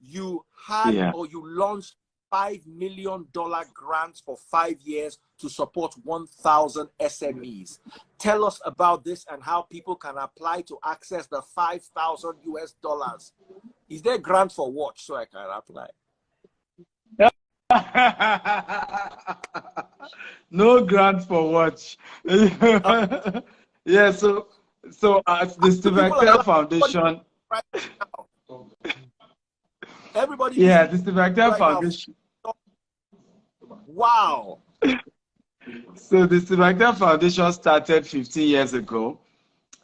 you had Yeah. or you launched $5 million grants for 5 years to support 1,000 SMEs. Tell us about this and how people can apply to access the 5,000 US dollars. Is there grant for watch so I can apply? No grant for watch. Yeah, so as the Steve People Actel apply. Foundation, Right now. Everybody is yeah, the Steve Actel right now. Foundation. Wow. So the Steve Actel Foundation started 15 years ago.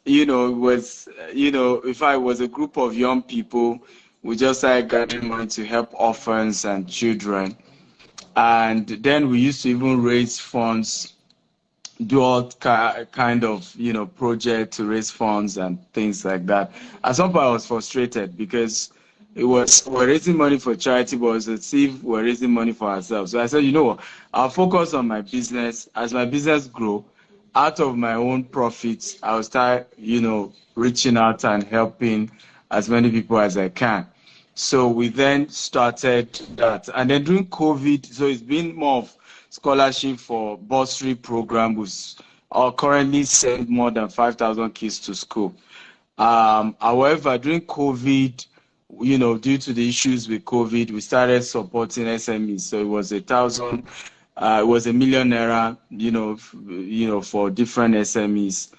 It was, if I was a group of young people, we just started gathering money to help orphans and children. And then we used to even raise funds, do all kind of, project to raise funds and things like that. At some point I was frustrated because we're raising money for charity, but it's as if we're raising money for ourselves. So I said, you know what, I'll focus on my business. As my business grow, out of my own profits, I'll start, reaching out and helping as many people as I can. So we then started that. And then during COVID, so it's been more of scholarship for bursary program. We currently send more than 5,000 kids to school. However, during COVID, due to the issues with COVID, we started supporting SMEs. So it was it was $1 million, for different SMEs.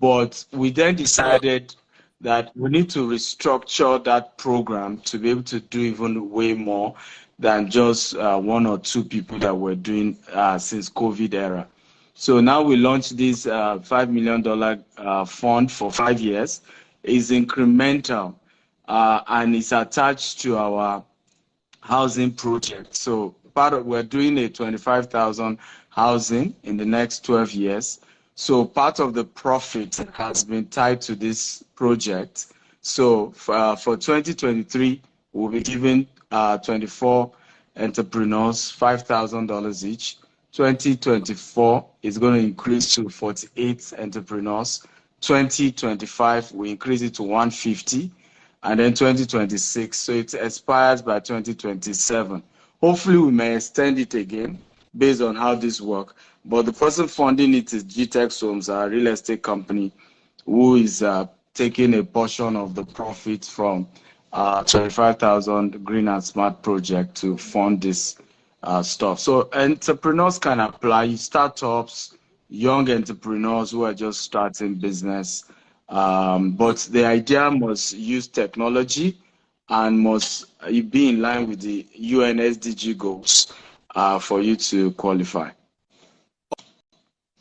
But we then decided that we need to restructure that program to be able to do even way more than just one or two people that were doing since COVID era. So now we launched this $5 million fund for 5 years. It's incremental and it's attached to our housing project. So we're doing a 25,000 housing in the next 12 years. So part of the profit has been tied to this project. So for 2023, we'll be giving 24 entrepreneurs $5,000 each. 2024 is going to increase to 48 entrepreneurs. 2025, we increase it to 150. And then 2026, so it expires by 2027. Hopefully, we may extend it again based on how this works. But the person funding it is GTEX Homes, our real estate company, who is taking a portion of the profit from 25,000 Green and Smart project to fund this stuff. So entrepreneurs can apply, startups, young entrepreneurs who are just starting business. But the idea must use technology and must be in line with the UN SDG goals for you to qualify.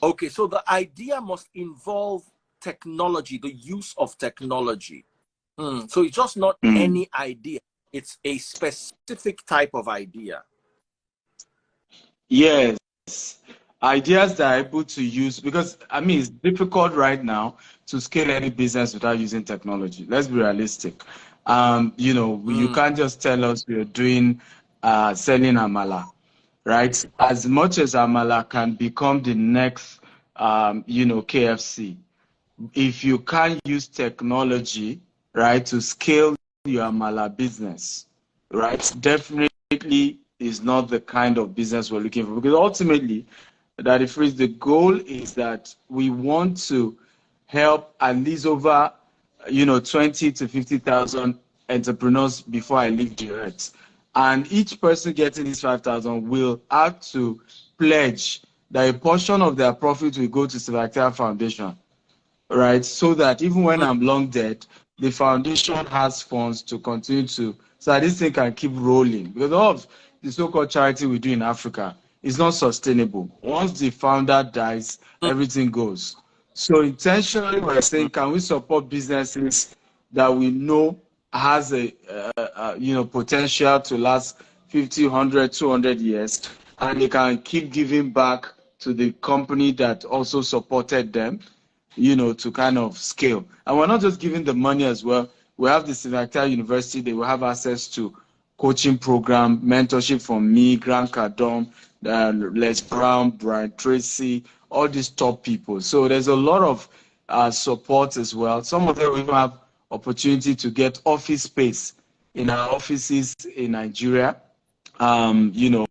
Okay, so the idea must involve technology, the use of technology. So it's just not any idea. It's a specific type of idea. Yes. Ideas that are able to use, because it's difficult right now to scale any business without using technology. Let's be realistic. You can't just tell us we're doing selling amala, right? As much as amala can become the next KFC, if you can't use technology, right, to scale your amala business, right, definitely is not the kind of business we're looking for. Because ultimately, Daddy Freeze, the goal is that we want to help at least over 20 to 50,000 entrepreneurs before I leave the earth. And each person getting this 5,000 will have to pledge that a portion of their profit will go to Steve Actel Foundation, right? So that even when I'm long dead, the foundation has funds to continue so that this thing can keep rolling. Because all of the so-called charity we do in Africa is not sustainable. Once the founder dies, everything goes. So intentionally, we're saying, can we support businesses that we know has a potential to last 50, 100, 200 years, and they can keep giving back to the company that also supported them, to kind of scale. And we're not just giving the money as well. We have the Steve Actel University. They will have access to coaching program, mentorship from me, Grant Cardone, Les Brown, Brian Tracy, all these top people. So there's a lot of support as well. Some of them even have opportunity to get office space in our offices in Nigeria. You know,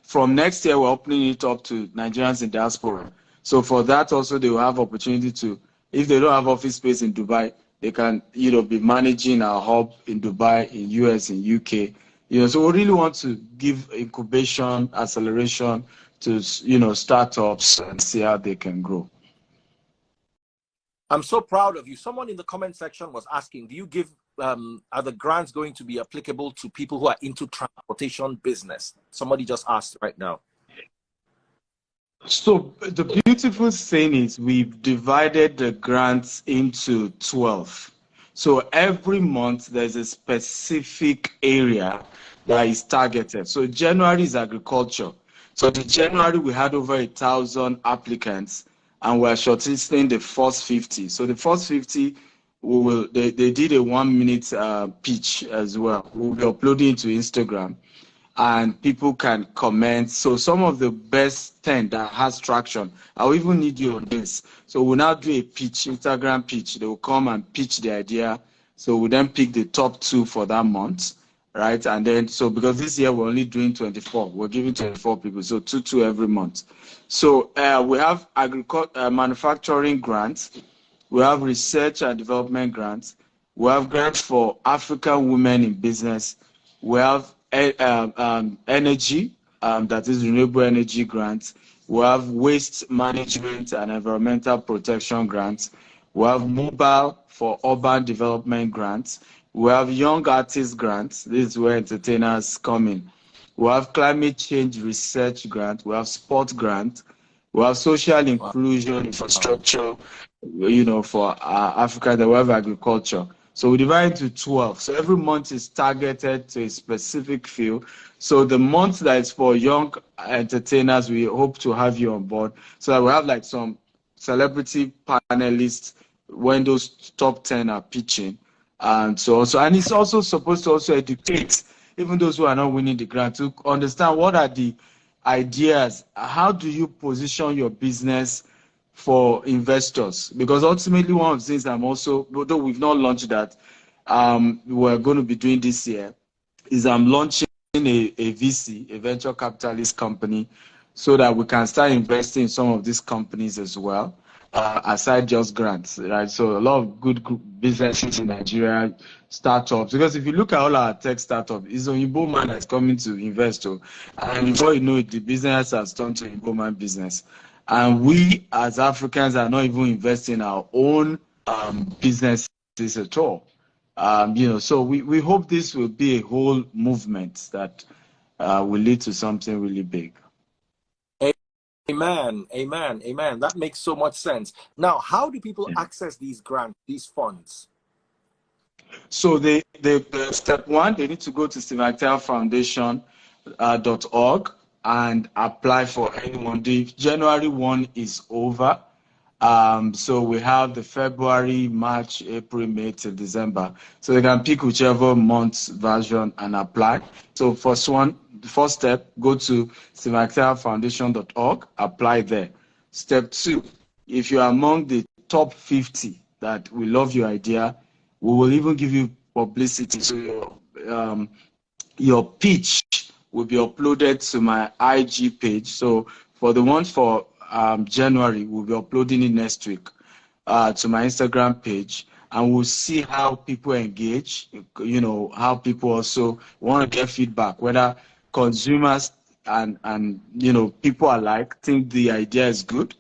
from next year, we're opening it up to Nigerians in diaspora. So for that also, they will have opportunity to, if they don't have office space in Dubai, they can, you know, be managing our hub in Dubai, in US, in UK. You know, so we really want to give incubation, acceleration to, you know, startups and see how they can grow. I'm so proud of you. Someone in the comment section was asking, do you give, are the grants going to be applicable to people who are into transportation business? Somebody just asked right now. So the beautiful thing is we've divided the grants into 12. So every month there's a specific area that is targeted. So January is agriculture. So in January we had over 1,000 applicants and we're shortlisting the first 50. So the first 50, they did a 1-minute pitch as well. We'll be uploading it to Instagram and people can comment. So some of the best 10 that has traction, I'll even need you on this. So we'll now do a pitch, Instagram pitch. They will come and pitch the idea. So we'll then pick the top 2 for that month, right? And then, so because this year we're only doing 24, we're giving 24 people, so 2 every month. So we have manufacturing grants, we have research and development grants, we have grants for African women in business, we have energy, that is renewable energy grants. We have waste management and environmental protection grants. We have mobile for urban development grants. We have young artist grants. This is where entertainers come in. We have climate change research grant. We have sport grant. We have social inclusion infrastructure, you know, for Africa. We have agriculture. So we divide into 12. So every month is targeted to a specific field. So the month that is for young entertainers, we hope to have you on board. So that we have like some celebrity panelists when those top 10 are pitching. And so also, and it's also supposed to also educate even those who are not winning the grant to understand what are the ideas. How do you position your business for investors? Because ultimately one of the things I'm also, although we've not launched that, we're going to be doing this year, is I'm launching a VC, a venture capitalist company, so that we can start investing in some of these companies as well, aside just grants, right? So a lot of good businesses in Nigeria, startups, because if you look at all our tech startups, it's an Igbo man that's coming to invest, and before you know it, the business has turned to Igbo man business. And we as Africans are not even investing in our own businesses at all. You know, so we hope this will be a whole movement that will lead to something really big. Amen, amen, amen. That makes so much sense. Now, how do people access these grants, these funds? So the step 1, they need to go to stevenitalfoundation.org and apply for anyone. The January one is over. So we have the February, March, April, May till December. So they can pick whichever month's version and apply. So the first step, go to stevenitalfoundation.org, apply there. Step 2, if you're among the top 50 that we love your idea, we will even give you publicity. So your pitch will be uploaded to my IG page. So for the ones for January, we'll be uploading it next week to my Instagram page, and we'll see how people engage, you know, how people also want to get feedback, whether consumers and you know, people alike think the idea is good.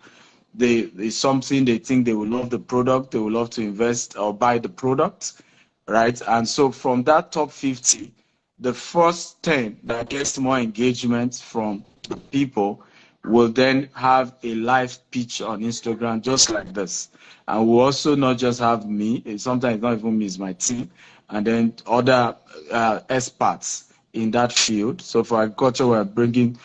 It's something they think they will love the product, they will love to invest or buy the product, right? And so from that top 50, the first 10 that gets more engagement from the people will then have a live pitch on Instagram just like this. And we'll also not just have me, sometimes not even me, it's my team, and then other experts in that field. So for agriculture, we're bringing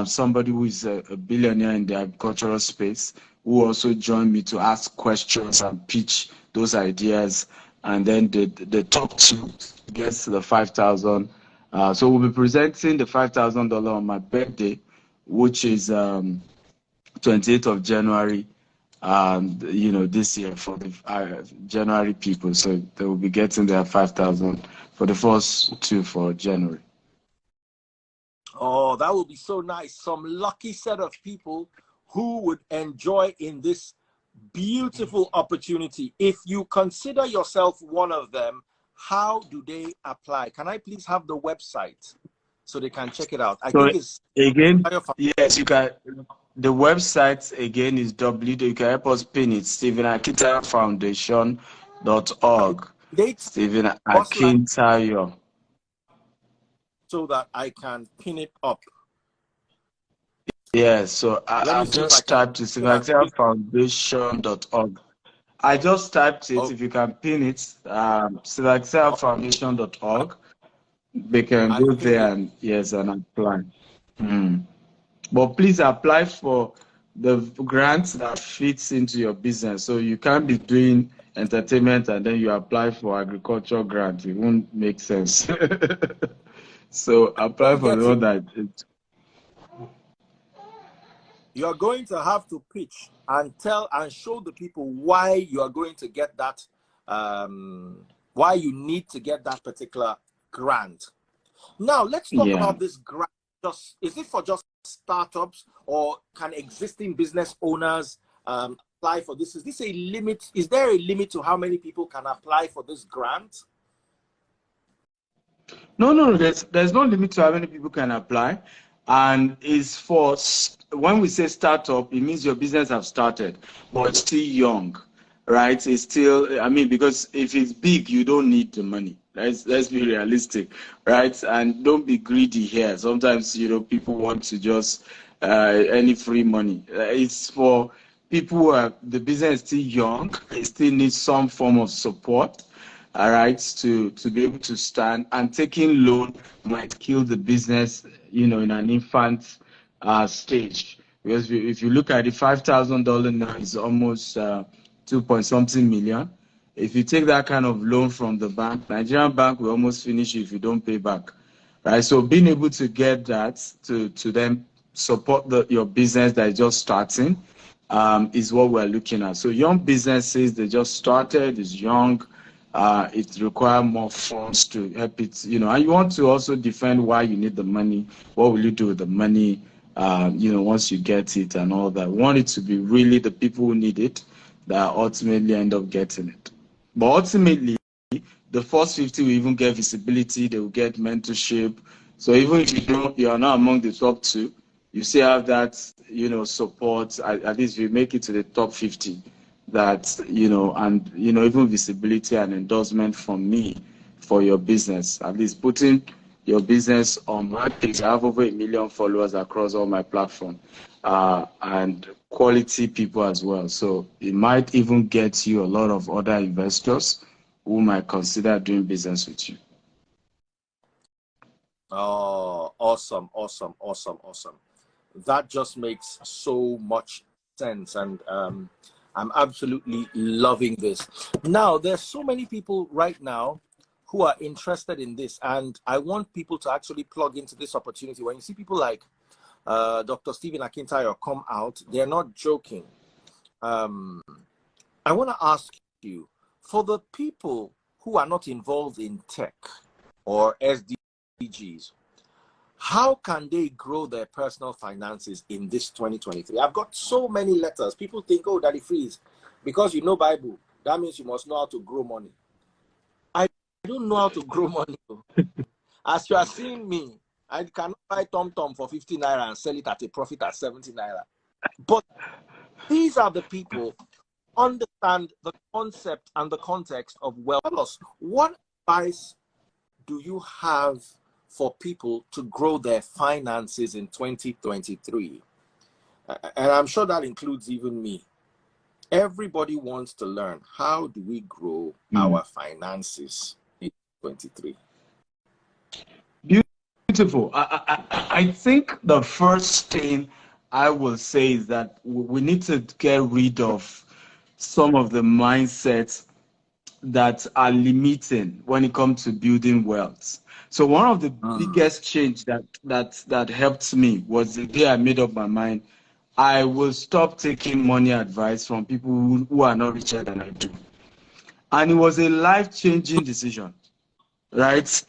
somebody who is a billionaire in the agricultural space, who also joined me to ask questions and pitch those ideas. And then the top 2 gets the $5,000. So we'll be presenting the $5,000 on my birthday, which is 28th of January, you know, this year for the January people. So they will be getting their $5,000 for the first two for January. Oh, that would be so nice. Some lucky set of people who would enjoy in this beautiful opportunity. If you consider yourself one of them, how do they apply? Can I please have the website so they can check it out? I think it's again, yes, you can. The website again is you can help us pin it, Stephen Akintayo Foundation.org. Stephen Akintayo. So that I can pin it up. Yes, so I just typed to Stephen Akintayo Foundation.org. I just typed it. Okay. If you can pin it, Stephen Akintayo Foundation.org. They can go there and yes, and apply. But please apply for the grants that fits into your business. So you can't be doing entertainment and then you apply for agriculture grant. It won't make sense. So apply for the one that you're going to have to pitch and tell and show the people why you are going to get that, why you need to get that particular grant. Now let's talk about this grant. Is it for just startups, or can existing business owners apply for this? Is this a limit? Is there a limit to how many people can apply for this grant? No. There's no limit to how many people can apply, and it's for when we say startup, it means your business have started, but it's still young, right? It's still, I mean, because if it's big, you don't need the money. Let's be realistic, right? And don't be greedy here. Sometimes, people want to just any free money. It's for people who are, the business is still young. They still need some form of support, all right, to be able to stand. And taking loan might kill the business, in an infant stage. Because if you look at the $5,000 now, is almost 2-point-something million. If you take that kind of loan from the bank, Nigerian bank will almost finish you if you don't pay back, right? So being able to get that to then support your business that is just starting is what we're looking at. So young businesses, they just started, is young, it requires more funds to help it, and you want to also defend why you need the money, what will you do with the money, once you get it and all that. We want it to be really the people who need it that ultimately end up getting it. But ultimately, the first 50 will even get visibility, they will get mentorship. So even if you are not among the top 2, you still have that, support, at least you make it to the top 50, that, and, even visibility and endorsement from me for your business, at least putting your business on my page. I have over 1 million followers across all my platforms, and quality people as well. So it might even get you a lot of other investors who might consider doing business with you. Oh, awesome. That just makes so much sense. And I'm absolutely loving this. Now, there's so many people right now who are interested in this. And I want people to actually plug into this opportunity. When you see people like Dr. Stephen Akintayo come out, they're not joking. I want to ask you, for the people who are not involved in tech or SDGs, how can they grow their personal finances in this 2023? I've got so many letters. People think, oh, Daddy Freeze, because you know Bible, that means you must know how to grow money. I don't know how to grow money. As you are seeing me, I cannot buy Tom Tom for 50 naira and sell it at a profit at 70 naira. But these are the people who understand the concept and the context of wealth. What advice do you have for people to grow their finances in 2023? And I'm sure that includes even me. Everybody wants to learn, how do we grow our finances in 2023? Beautiful. I think the first thing I will say is that we need to get rid of some of the mindsets that are limiting when it comes to building wealth. So one of the biggest change that helped me was the day I made up my mind, I will stop taking money advice from people who are not richer than I do. And it was a life-changing decision. right?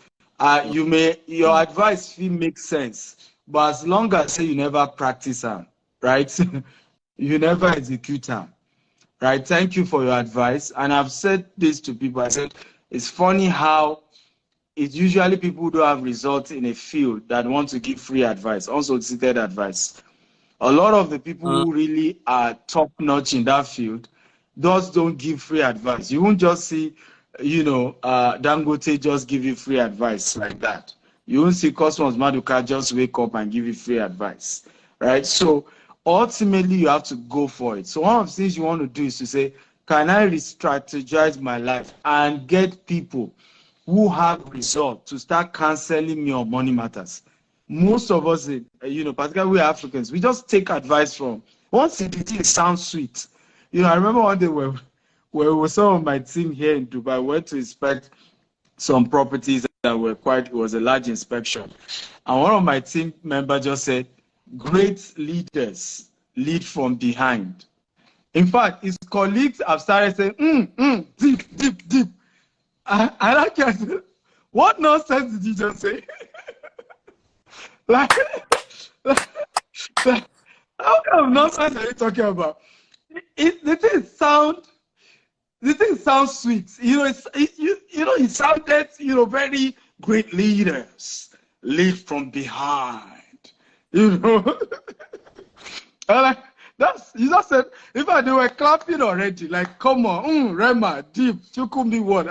Your advice will make sense, but as long as you never practice them, right? You never execute them, right? Thank you for your advice. And I've said this to people. I said, it's funny how it's usually people who don't have results in a field that want to give free advice, unsolicited advice. A lot of the people who really are top notch in that field just don't give free advice. You won't just see, Dangote just give you free advice like that. You won't see Cosmos Maduka just wake up and give you free advice, right? So ultimately, you have to go for it. So one of the things you want to do is to say, can I re-strategize my life and get people who have results to start canceling me on money matters? Most of us, particularly we Africans, we just take advice from once it sounds sweet. I remember one day where some of my team here in Dubai went to inspect some properties that it was a large inspection. And one of my team members just said, great leaders lead from behind. In fact, his colleagues have started saying, deep. I like it. What nonsense did you just say? Like, how kind of nonsense are you talking about? The thing sounds sweet. It sounded, very great leaders lead from behind. Like, you just said, in fact, they were clapping already. Like, come on, Rema, deep, Chukumi word.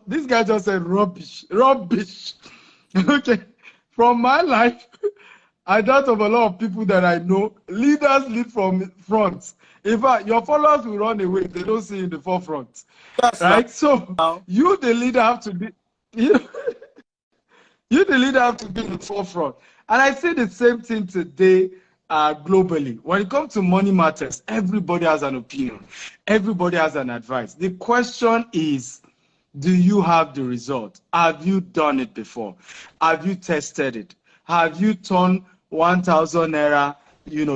This guy just said rubbish. Okay. From my life, I doubt of a lot of people that I know, leaders lead from front. In fact, your followers will run away if they don't see you in the forefront. That's right? So you, the leader, have to be you the leader have to be in the forefront. And I say the same thing today globally. When it comes to money matters, everybody has an opinion. Everybody has an advice. The question is, do you have the result? Have you done it before? Have you tested it? Have you turned 1,000 naira,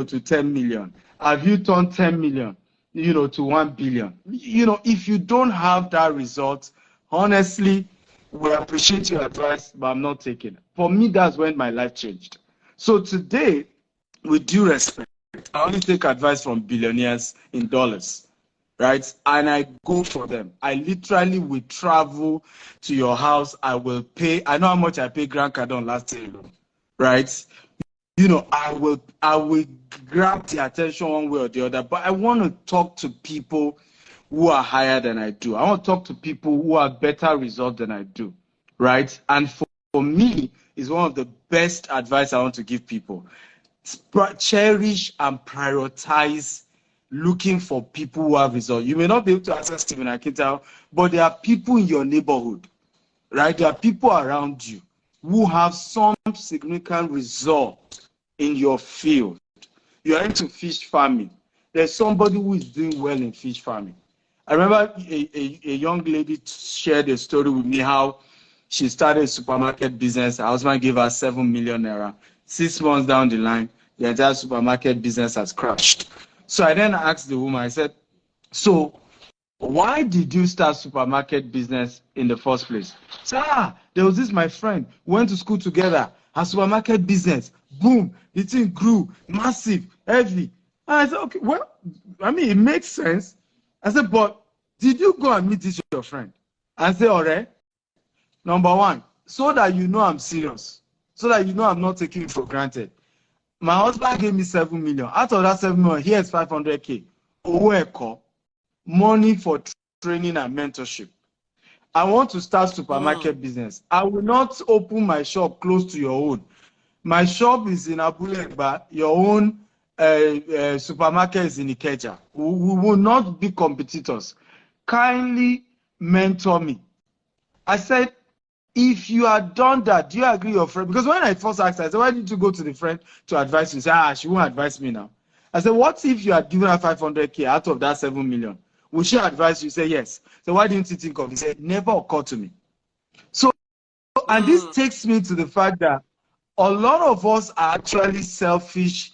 to 10 million? Have you turned 10 million, to 1 billion? If you don't have that result, honestly, we appreciate your advice, but I'm not taking it. For me, that's when my life changed. So today, with due respect, I only take advice from billionaires in dollars. Right? And I go for them. I literally will travel to your house. I will pay. I know how much I paid Grant Cardone last year, right? I will grab the attention one way or the other, but I want to talk to people who are higher than I do. I want to talk to people who have better results than I do, right? And for me, is one of the best advice I want to give people. Cherish and prioritize looking for people who have results. You may not be able to access Stephen Akintayo, but there are people in your neighborhood, right? There are people around you who have some significant result in your field. You are into fish farming. There's somebody who is doing well in fish farming. I remember a young lady shared a story with me how she started a supermarket business. Her husband gave her 7 million naira. 6 months down the line, the entire supermarket business has crashed. So I then asked the woman, I said, so why did you start supermarket business in the first place? She said, there was this, my friend, went to school together, her supermarket business, boom, the thing grew, massive, heavy. And I said, okay, well, it makes sense. I said, but did you go and meet this your friend? I said, all right, number one, so that you know I'm serious, so that you know I'm not taking it for granted. My husband gave me 7 million. Out of that 7 million, here's 500K. Money for training and mentorship. I want to start supermarket business. I will not open my shop close to your own. My shop is in Abule Egba. Your own supermarket is in Ikeja. We will not be competitors. Kindly mentor me. I said, if you had done that, do you agree your friend? Because when I first asked her, I said, why did you go to the friend to advise you? She said, she won't advise me now. I said, what if you had given her 500K out of that 7 million? Would she advise you? Say yes. So why didn't you think of it? He said, never occurred to me. So, and this takes me to the fact that a lot of us are actually selfish,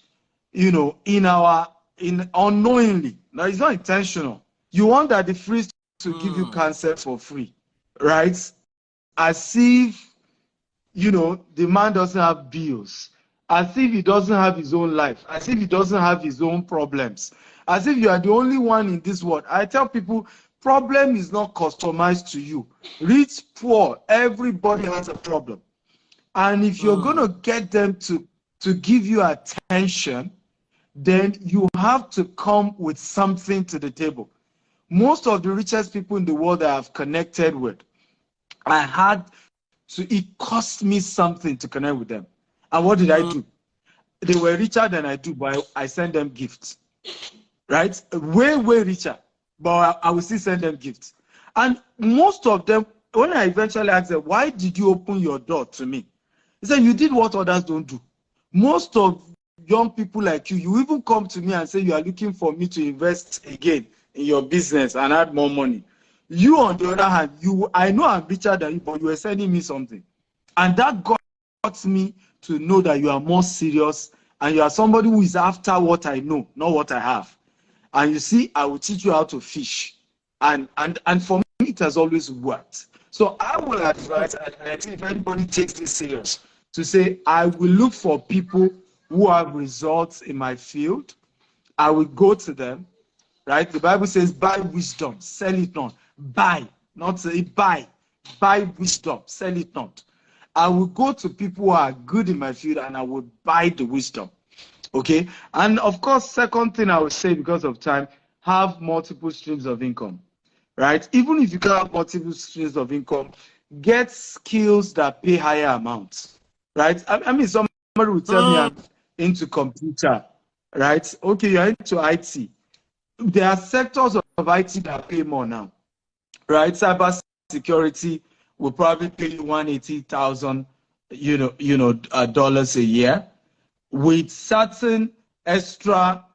unknowingly. Now, it's not intentional. You want that the free to give you cancer for free, right? as if, you know, the man doesn't have bills, as if he doesn't have his own life, as if he doesn't have his own problems, as if you are the only one in this world. I tell people, problem is not customized to you. Rich, poor, everybody has a problem. And if you're going to get them to give you attention, then you have to come with something to the table. Most of the richest people in the world that I've connected with, it cost me something to connect with them. And what did I do? They were richer than I do, but I sent them gifts, right? Way, way richer, but I will still send them gifts. And most of them, when I eventually asked them, why did you open your door to me? He said, you did what others don't do. Most of young people like you even come to me and say you are looking for me to invest again in your business and add more money. You, on the other hand, I know I'm richer than you, but you were sending me something. And that got me to know that you are more serious and you are somebody who is after what I know, not what I have. And you see, I will teach you how to fish. And for me, it has always worked. So I will advise, and I think if anybody takes this serious, to say, I will look for people who have results in my field. I will go to them, right? The Bible says, buy wisdom, sell it not. Buy, not say buy. Buy wisdom, sell it not. I will go to people who are good in my field and I will buy the wisdom. Okay? And of course, second thing I would say because of time, have multiple streams of income, right? Even if you can't have multiple streams of income, get skills that pay higher amounts, right? I mean, somebody will tell me I'm into computer, right? Okay, you're into IT. There are sectors of IT that pay more now, right? Cyber security will probably pay you $180,000, dollars a year, with certain extra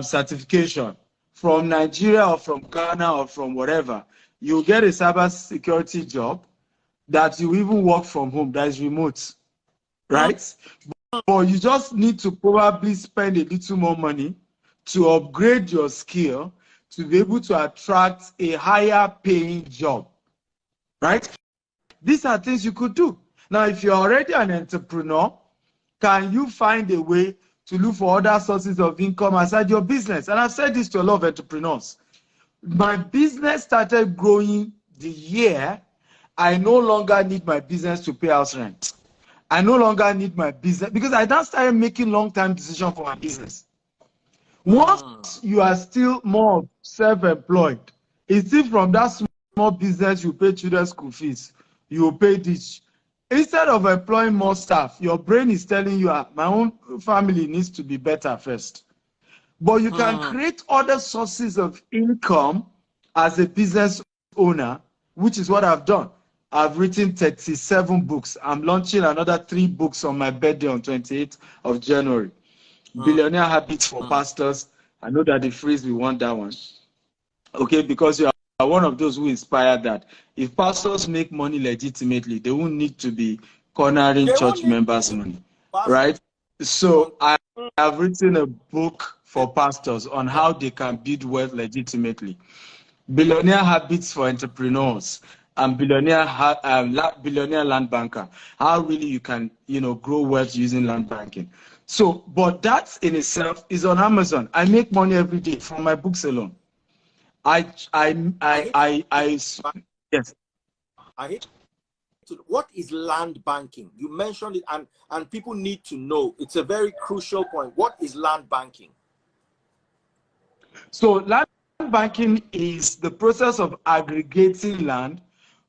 certification from Nigeria or from Ghana or from whatever. You get a cyber security job that you even work from home, that is remote, right? But you just need to probably spend a little more money to upgrade your skill to be able to attract a higher paying job, right? These are things you could do. Now, if you're already an entrepreneur, can you find a way to look for other sources of income aside your business? And I've said this to a lot of entrepreneurs. My business started growing the year I no longer need my business to pay house rent. I no longer need my business because I now started making long-term decisions for my business. Once you are still more self-employed, it's still from that small business you pay children's school fees, you will pay this. Instead of employing more staff, your brain is telling you, my own family needs to be better first. But you can create other sources of income as a business owner, which is what I've done. I've written 37 books. I'm launching another 3 books on my birthday on 28th of January. Billionaire Habits for Pastors. I know that the phrase we want that one. Okay, because you are one of those who inspired that. If pastors make money legitimately, they won't need to be cornering church members' money, right? So I have written a book for pastors on how they can build wealth legitimately. Billionaire Habits for Entrepreneurs and Billionaire Land Banker. How really you can, grow wealth using land banking. So, but that in itself is on Amazon. I make money every day from my books alone. Yes. What is land banking? You mentioned it, and people need to know. It's a very crucial point. What is land banking? So land banking is the process of aggregating land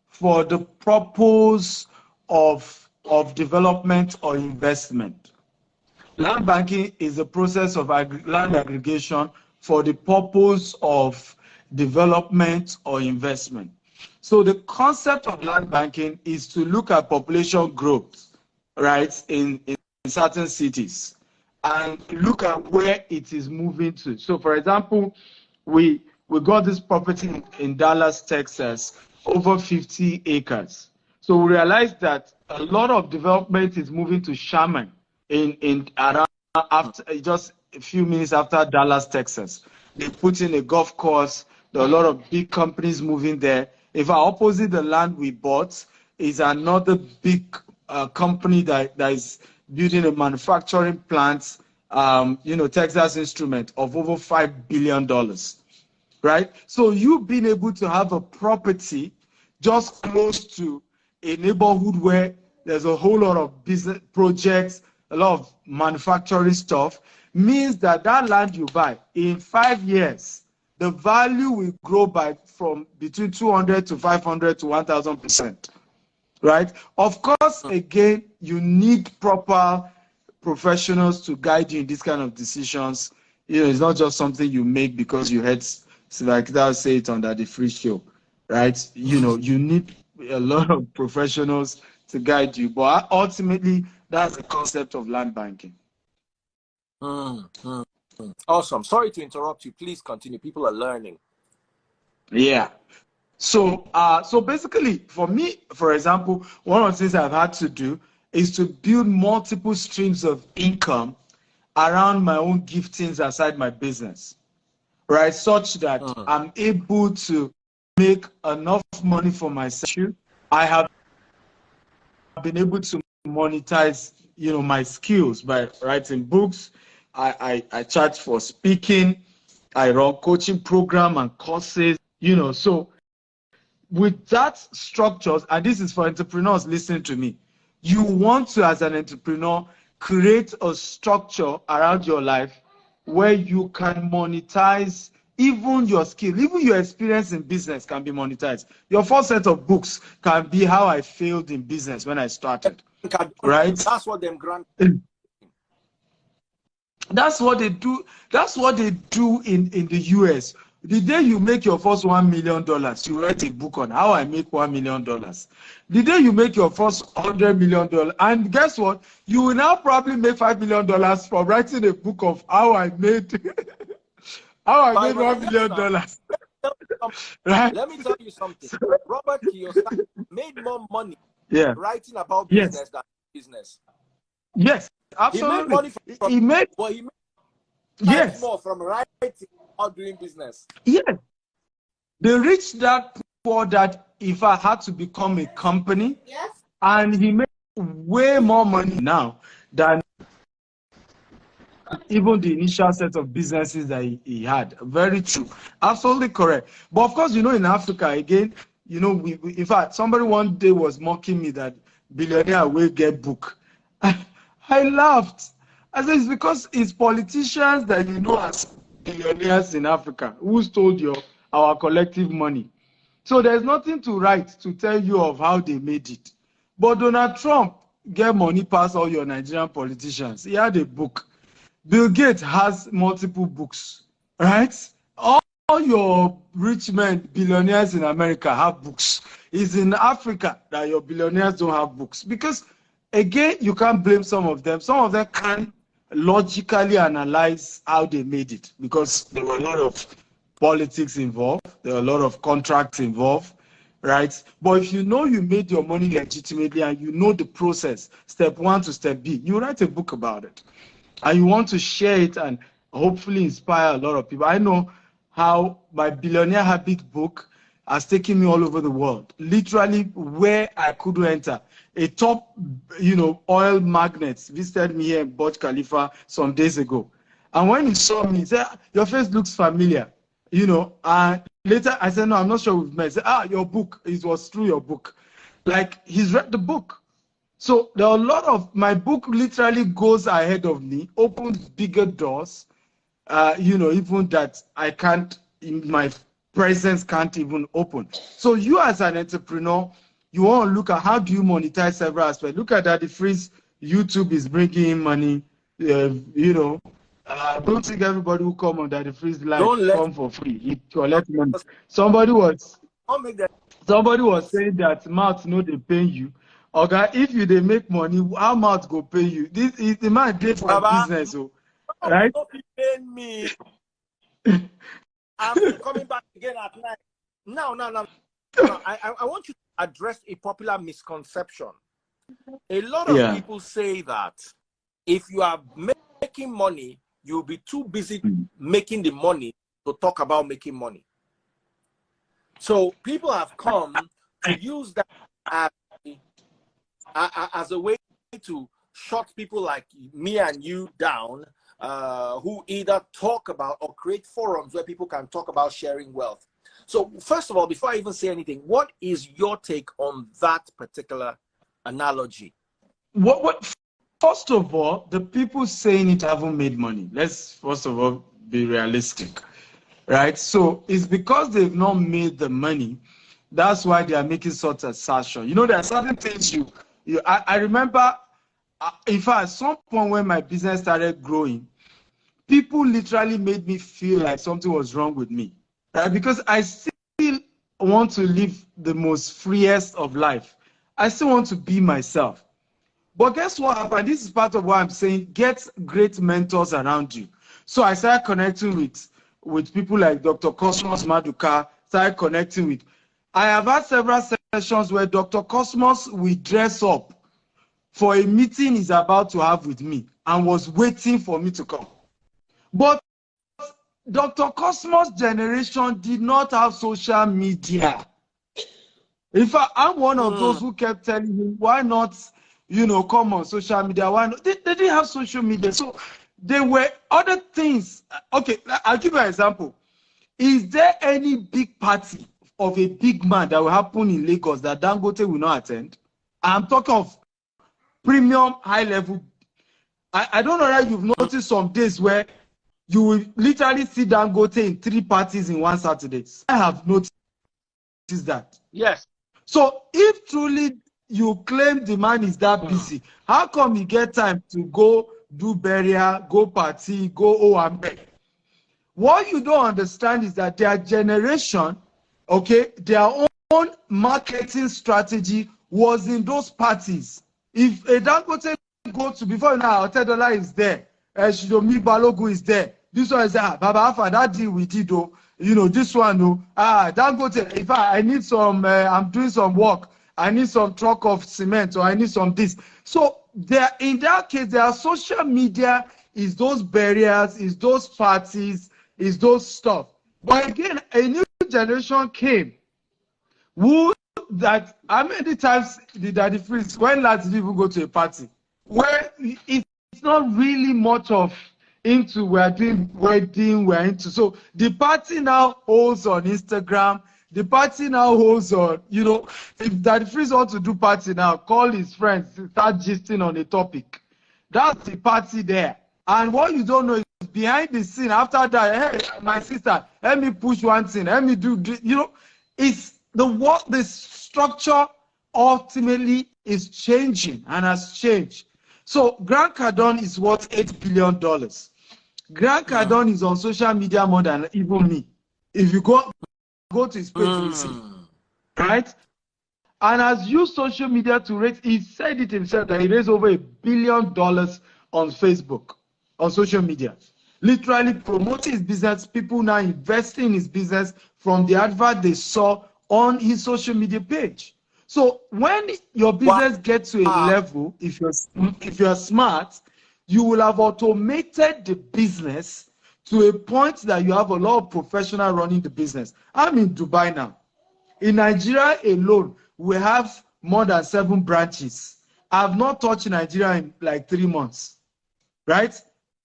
for the purpose of development or investment. Land banking is a process of land aggregation for the purpose of development or investment. So the concept of land banking is to look at population growth, right, in certain cities and look at where it is moving to. So for example, we got this property in Dallas, Texas, over 50 acres. So we realized that a lot of development is moving to Sherman after just a few minutes after Dallas, Texas. They put in a golf course. There are a lot of big companies moving there. If I opposite the land we bought, is another big company that is building a manufacturing plant, Texas Instrument, of over $5 billion, right? So you being able to have a property just close to a neighborhood where there's a whole lot of business projects, a lot of manufacturing stuff, means that land you buy in 5 years, the value will grow from between 200 to 500 to 1,000%, right? Of course, again, you need proper professionals to guide you in these kind of decisions. It's not just something you make because you heard like that say it on the free show, right? You need a lot of professionals to guide you, but ultimately that's the concept of land banking. Awesome. Sorry to interrupt you. Please continue. People are learning. Yeah. So basically, for me, for example, one of the things I've had to do is to build multiple streams of income around my own giftings aside my business, right? Such that I'm able to make enough money for myself. I have been able to monetize, my skills by writing books. I charge for speaking. I run coaching program and courses, so with that structures, and this is for entrepreneurs listening to me, you want to, as an entrepreneur, create a structure around your life where you can monetize even your skill, even your experience in business can be monetized. Your first set of books can be how I failed in business when I started, right? That's what them grant. That's what they do. That's what they do in the US. The day you make your first $1 million, you write a book on how I make $1 million. The day you make your first $100 million, and guess what? You will now probably make $5 million from writing a book of how I made $1 million. Right? Let me tell you something. Robert Kiyosaki made more money writing about business than business. Yes, absolutely. He made more from writing or doing business. Yes. They reached that point that if I had to become a company, and he made way more money now than even the initial set of businesses that he had. Very true. Absolutely correct. But of course, in Africa, again, we in fact, somebody one day was mocking me that billionaire will get book. I laughed. I said, it's because it's politicians that as billionaires in Africa who stole our collective money. So there's nothing to write to tell you of how they made it. But Donald Trump get money past all your Nigerian politicians. He had a book. Bill Gates has multiple books, right? All your rich men, billionaires in America have books. It's in Africa that your billionaires don't have books. Because, again, you can't blame some of them. Some of them can't logically analyze how they made it because there were a lot of politics involved. There were a lot of contracts involved, right? But if you made your money legitimately and the process, step 1 to step B, you write a book about it. And you want to share it and hopefully inspire a lot of people. I know how my Billionaire Habit book has taken me all over the world, literally where I couldn't enter. A top, oil magnate visited me here in Burj Khalifa some days ago. And when he saw me, he said, your face looks familiar, and later I said, no, I'm not sure we've met. He said, your book, it was through your book. Like, he's read the book. So there are a lot of, my book literally goes ahead of me, opens bigger doors, even that I can't, my presence can't even open. So you as an entrepreneur, you want to look at how do you monetize several aspects. Look at that, the freeze YouTube is bringing in money, don't think everybody who come on that the freeze live come for free. It collect money. Somebody was saying that mouth they pay you. Okay, if you they make money, how much go pay you? This is the man pay for business, right? Don't be paying me. I'm coming back again at night. No. I want you to address a popular misconception. A lot of people say that if you are making money, you'll be too busy making the money to talk about making money. So people have come to use that as as a way to shut people like me and you down, who either talk about or create forums where people can talk about sharing wealth. So first of all, before I even say anything, what is your take on that particular analogy? First of all, the people saying it haven't made money. Let's first of all be realistic, right? So it's because they've not made the money. That's why they are making such assertion. You know, there are certain things I remember, in fact, at some point when my business started growing, people literally made me feel like something was wrong with me, right? Because I still want to live the most freest of life. I still want to be myself. But guess what happened? This is part of what I'm saying. Get great mentors around you. So I started connecting with people like Dr. Cosmos Maduka, started connecting with. I have had several sessions where Dr. Cosmos will dress up for a meeting he's about to have with me and was waiting for me to come. But Dr. Cosmos' generation did not have social media. In fact, I'm one of those who kept telling him, why not, come on social media? Why not? They didn't have social media. So there were other things. Okay, I'll give you an example. Is there any big party of a big man that will happen in Lagos that Dangote will not attend? I'm talking of premium, high level. I don't know that you've noticed some days where you will literally see Dangote in 3 parties in one Saturday. I have noticed that. Yes. So if truly you claim the man is that busy, how come you get time to go do burial, go party, go Owambe? What you don't understand is that their generation, okay, their own marketing strategy was in those parties. If a Dangote go to, before now, $10 is there, Shidomi Balogu is there, this one is there, Baba Alpha, that deal we did, though, this one, Dangote, if I need some, I'm doing some work, I need some truck of cement, or I need some this. So there, in that case, their social media is those barriers, is those parties, is those stuff. But again, a new generation came how many times did Daddy Freeze, when last did you even go to a party where it's not really much of into we're doing wedding, we're into, so the party now holds on Instagram, the party now holds on, if Daddy Freeze wants to do party now, call his friends, start gisting on a topic. That's the party there. And what you don't know is behind the scene, after that, hey, my sister, let me push one thing, let me do, it's the structure ultimately is changing and has changed. So Grant Cardone is worth $8 billion. Grant Cardone is on social media more than even me. If you go to his page, you see, right? And has used social media to raise, he said it himself that he raised over $1 billion on Facebook, on social media. Literally promoting his business, people now investing in his business from the advert they saw on his social media page. So when your business gets to a level, if you're smart, you will have automated the business to a point that you have a lot of professionals running the business. I'm in Dubai now. In Nigeria alone, we have more than 7 branches. I have not touched Nigeria in like 3 months, right?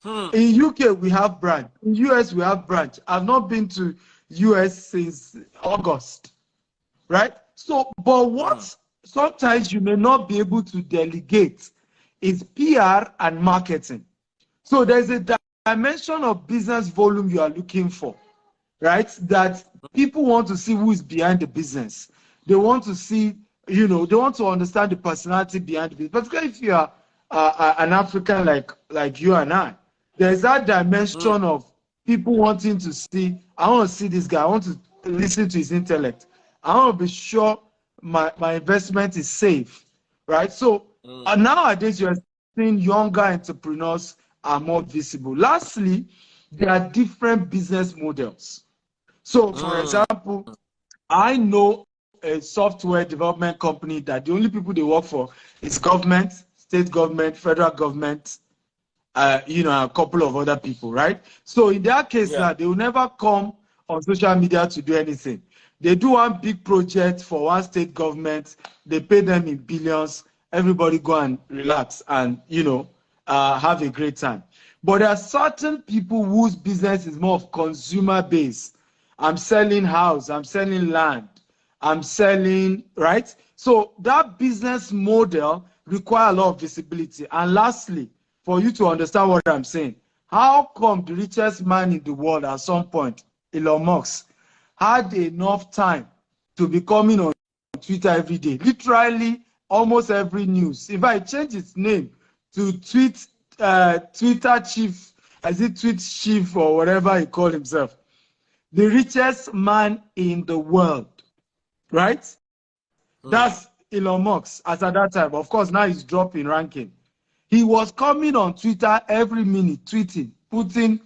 In UK, we have branch. In US, we have branch. I've not been to US since August, right? So, but what sometimes you may not be able to delegate is PR and marketing. So there's a dimension of business volume you are looking for, right? That people want to see who is behind the business. They want to see, they want to understand the personality behind the business. Particularly if you are an African like you and I, there's that dimension of people wanting to see, I want to see this guy, I want to listen to his intellect. I want to be sure my investment is safe, right? So nowadays you're seeing younger entrepreneurs are more visible. Lastly, there are different business models. So for example, I know a software development company that the only people they work for is government, state government, federal government, a couple of other people, right? So in their case now, they will never come on social media to do anything. They do one big project for one state government, they pay them in billions, everybody go and relax and, you know, have a great time. But there are certain people whose business is more of consumer based. I'm selling house, I'm selling land, I'm selling, right? So that business model require a lot of visibility. And lastly, for you to understand what I'm saying, how come the richest man in the world at some point, Elon Musk, had enough time to be coming on Twitter every day? Literally almost every news. If I change its name to Twitter chief, as it tweet chief or whatever he called himself, the richest man in the world, right? That's Elon Musk as at that time. Of course, now he's dropping ranking. He was coming on Twitter every minute, tweeting, putting.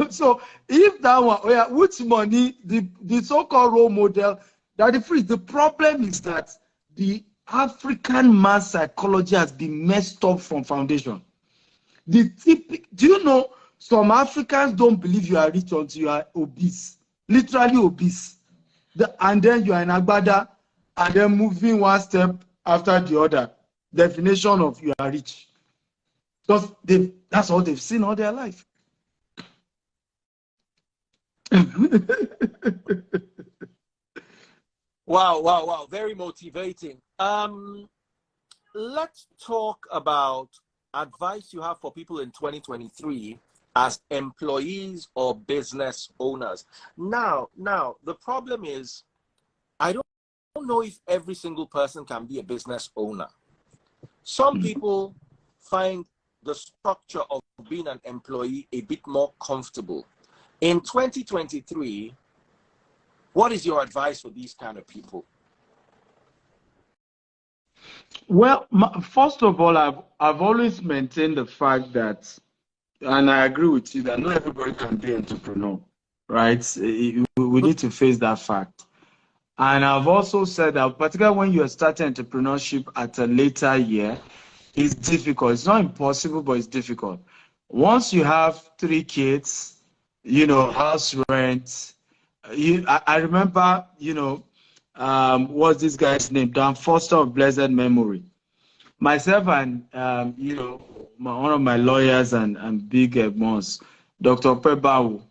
So if that one, oh yeah, which money, the so-called role model, that the free, the problem is that the African man's psychology has been messed up from foundation. Do you know some Africans don't believe you are rich until you are obese, literally obese, and then you are in Agbada, and then moving one step after the other. Definition of you are rich, because that's all they've seen all their life. Wow. Very motivating. Let's talk about advice you have for people in 2023 as employees or business owners. Now, the problem is, I don't know if every single person can be a business owner. Some people find the structure of being an employee a bit more comfortable. In 2023, what is your advice for these kind of people? Well, first of all, I've always maintained the fact that, and I agree with you, that not everybody can be an entrepreneur, right? We need to face that fact. And I've also said that, particularly when you are starting entrepreneurship at a later year, it's difficult. It's not impossible, but it's difficult. Once you have 3 kids, you know, house rent, I remember, you know, what's this guy's name? Dan Foster of blessed memory. Myself and, you know, one of my lawyers and big boss, Dr. Pebawu,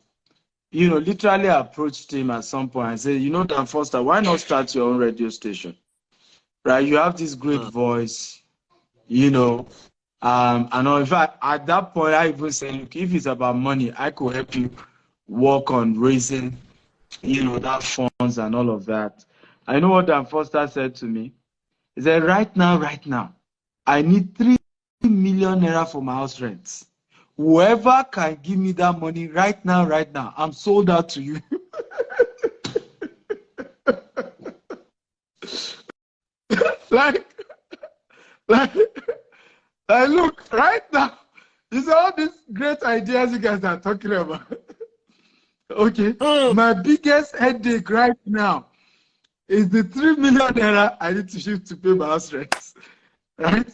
you know, literally approached him at some point and said, you know, Dan Foster, why not start your own radio station? Right? You have this great voice, you know. And in fact, at that point, I even said, look, if it's about money, I could help you work on raising, you know, that funds and all of that. I know what Dan Foster said to me. He said, right now, I need 3 million naira for my house rent. Whoever can give me that money right now, I'm sold out to you. like, look, right now, these are all these great ideas you guys are talking about. Okay, my biggest headache right now is the 3 million naira I need to shift to pay my house rent. Right?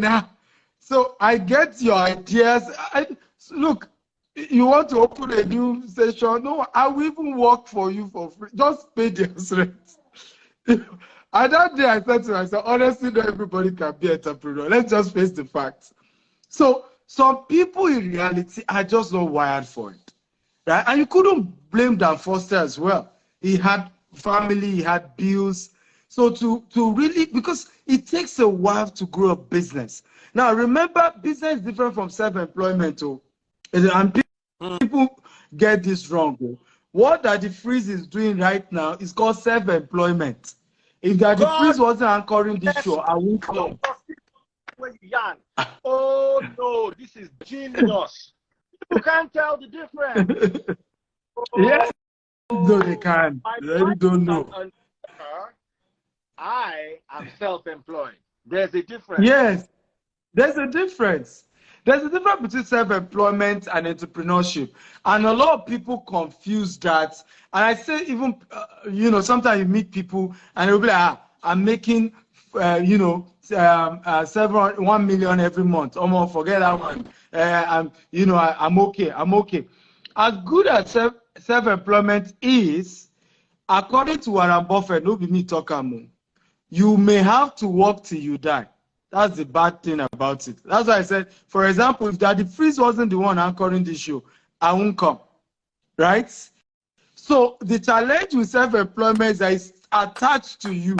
Now. So I get your ideas. Look, you want to open a new station? No, I will even work for you for free. Just pay the house rent. And that day I said to myself, honestly, not everybody can be an entrepreneur. Let's just face the facts. So some people in reality are just not wired for it. Right? And you couldn't blame Dan Foster as well. He had family, he had bills. So to really, because it takes a while to grow a business. Now remember, business is different from self-employment. And people get this wrong. What Daddy Freeze is doing right now is called self-employment. If Daddy Freeze wasn't anchoring this show, I wouldn't come. Oh no, this is genius. You can't tell the difference. Yes, no, they can. They really don't know. I am self-employed. There's a difference. Yes, there's a difference. There's a difference between self-employment and entrepreneurship. And a lot of people confuse that. And I say even, you know, sometimes you meet people and they'll be like, I'm making, you know, 1 million every month. Oh, more, forget that one. You know, I'm okay. As good as self-employment is, according to Warren Buffett, no be me talking. you may have to work till you die. That's the bad thing about it. That's why I said, for example, if Daddy Freeze wasn't the one anchoring the show, I won't come, right? So the challenge with self-employment is that it's attached to you.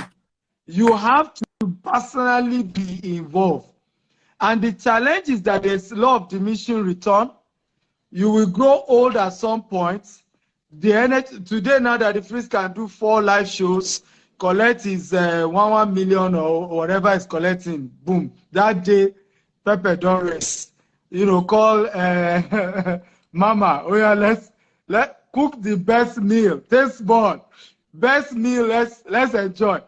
You have to personally be involved. And the challenge is that there's a law of diminishing return. You will grow old at some point. The energy, today now that the Freeze can do 4 live shows, collect his 1 million or whatever is collecting, boom. That day, Pepe don't rest. You know, call Mama, oh yeah, let's cook the best meal. Taste board. Best meal, let's enjoy.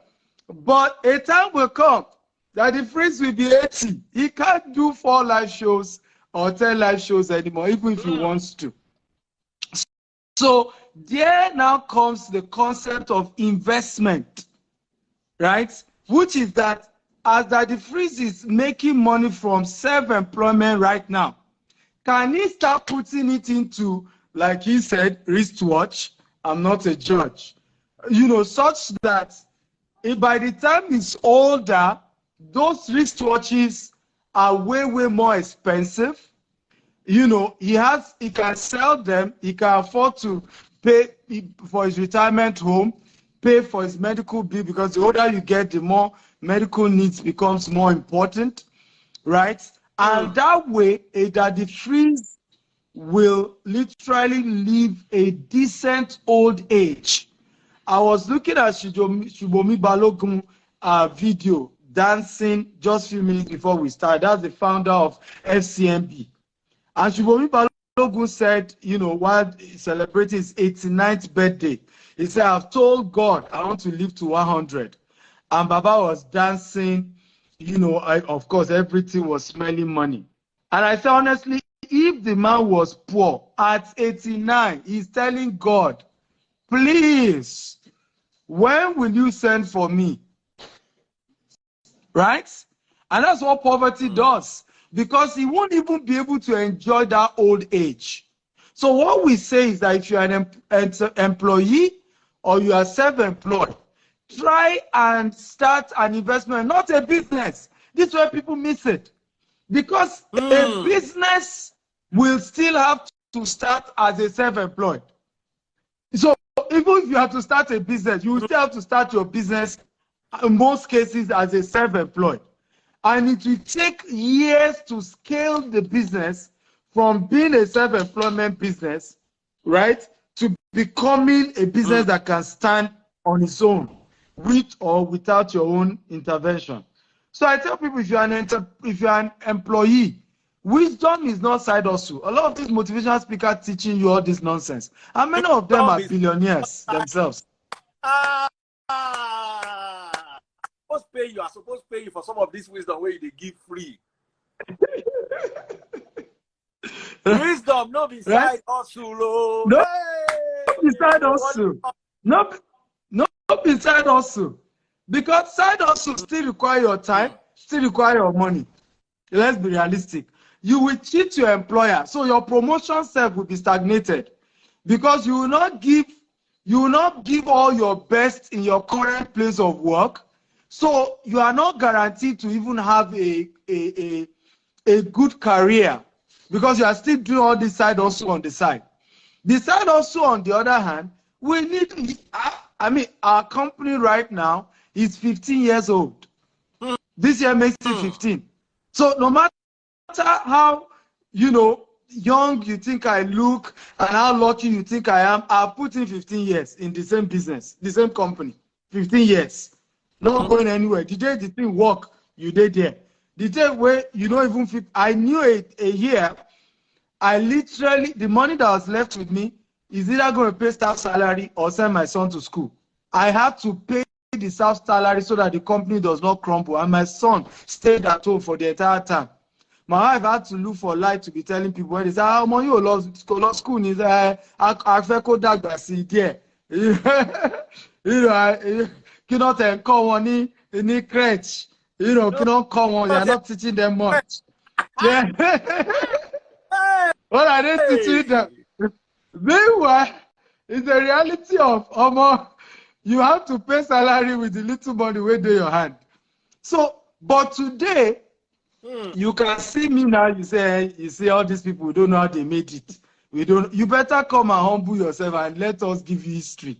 But a time will come that the Freeze will be 80. He can't do 4 live shows or 10 live shows anymore, even if he wants to. So there now comes the concept of investment, right? Which is that as Daddy Freeze is making money from self-employment right now, can he start putting it into, like he said, wristwatch? I'm not a judge. You know, such that if by the time he's older, those wristwatches are way, way more expensive. You know, he can sell them, he can afford to pay for his retirement home, pay for his medical bill, because the older you get, the more medical needs becomes more important, right? And that way, a Daddy Freeze will literally live a decent old age. I was looking at Shubomi Balogun video, dancing, just a few minutes before we started. That's the founder of FCMB. And Shubomi Balogun said, you know, while celebrating his 89th birthday, he said, I've told God I want to live to 100. And Baba was dancing, you know, of course, everything was smelling money. And I said, honestly, if the man was poor at 89, he's telling God, please, when will you send for me? Right? And that's what poverty does, because he won't even be able to enjoy that old age. So what we say is that if you're an employee or you are self-employed, try and start an investment, not a business. This is where people miss it. Because a business will still have to start as a self-employed. So even if you have to start a business, you will still have to start your business in most cases as a self-employed. And it will take years to scale the business from being a self-employment business, right, to becoming a business that can stand on its own, with or without your own intervention. So I tell people, if you're an employee, wisdom is not side hustle. A lot of these motivational speakers teaching you all this nonsense, and many of them are billionaires themselves. I'm supposed to pay you for some of this wisdom where they give free. Wisdom, no be side hustle. No, be side hustle. No, be side hustle. Because side hustle still require your time, still require your money. Let's be realistic. You will cheat your employer, so your promotion self will be stagnated, because you will not give all your best in your current place of work. So you are not guaranteed to even have a good career, because you are still doing all this side hustle on the side. The side hustle, on the other hand, we need. I mean, our company right now is 15 years old. This year makes it 15. So no matter how, you know, young you think I look and how lucky you think I am, I've put in 15 years in the same business, the same company. 15 years. Not going anywhere. The day the thing work, you did there. The day where you don't even fit. I knew a year, I literally, the money that was left with me is either going to pay staff salary or send my son to school. I had to pay the staff salary so that the company does not crumble, and my son stayed at home for the entire time. My wife had to look for light to be telling people when they say, "How much you lost school?" Is I fẹ́ dàgbà sí díẹ̀. You know, cannot call one in crèche. You know, cannot call one. They are not teaching them much. Yeah. What are they teaching them? Meanwhile, it's the reality of You have to pay salary with the little money where they your hand. So, but today, you can see me now, you see all these people, we don't know how they made it. You better come and humble yourself and let us give you history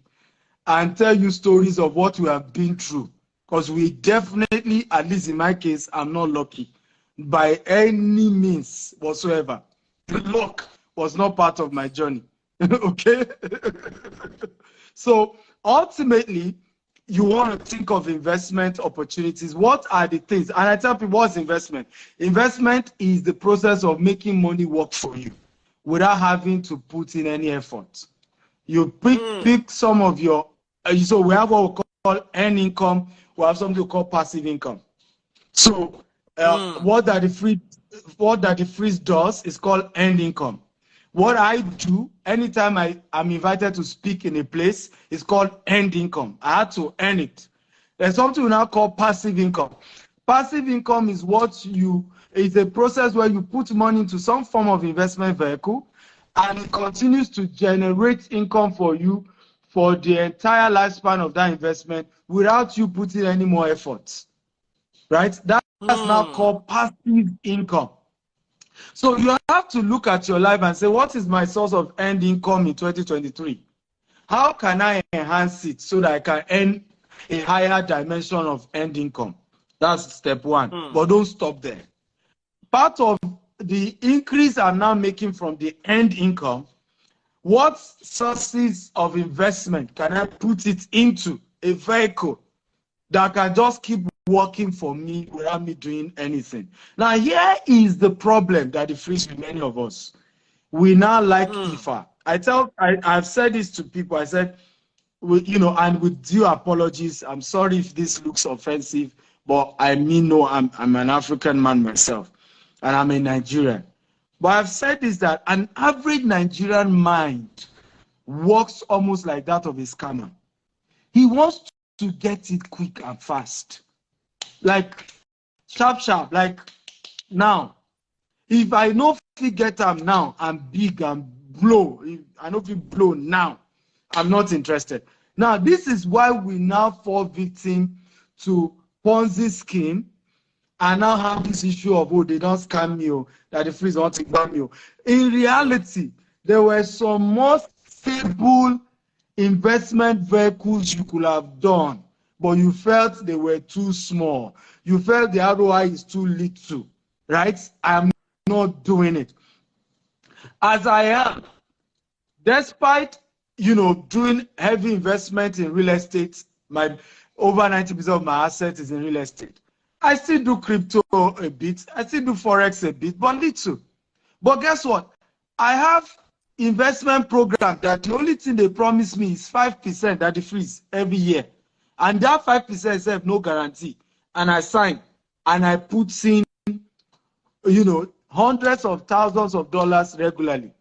and tell you stories of what we have been through. Because we definitely, at least in my case, I'm not lucky by any means whatsoever. The luck was not part of my journey. Okay? So ultimately, you want to think of investment opportunities. What are the things? And I tell people, what's investment? Investment is the process of making money work for you without having to put in any effort. You pick some of your, so we have what we call earned income. We have something we call passive income. So what that the freeze does is called earned income. What I do anytime I'm invited to speak in a place is called earned income. I had to earn it. There's something we now call passive income. Passive income is it's a process where you put money into some form of investment vehicle and it continues to generate income for you for the entire lifespan of that investment without you putting any more effort. Right? That's now called passive income. So you have to look at your life and say, what is my source of earned income in 2023? How can I enhance it so that I can earn a higher dimension of earned income? That's step one. But don't stop there. Part of the increase I'm now making from the earned income, what sources of investment can I put it into a vehicle that can just keep working for me without me doing anything? Now, here is the problem that it frees with many of us. We now like IFA. I've said this to people. I said, and with due apologies, I'm sorry if this looks offensive, but I mean, no, I'm an African man myself, and I'm a Nigerian. But I've said this, that an average Nigerian mind works almost like that of a scammer. He wants to get it quick and fast. Like sharp, like now. If I know if we get them now, I'm big and blow. If I know if we blow now, I'm not interested. Now, this is why we now fall victim to Ponzi scheme and now have this issue of, oh, they don't scam me, that the freeze want to scam me. In reality, there were some more stable investment vehicles you could have done, but you felt they were too small. You felt the ROI is too little, right? I'm not doing it. As I am, despite, doing heavy investment in real estate, my over 90% of my assets is in real estate. I still do crypto a bit. I still do Forex a bit, but little. But guess what? I have investment program that the only thing they promise me is 5% that they freeze every year. And that 5% is no guarantee. And I sign and I put in, hundreds of thousands of dollars regularly.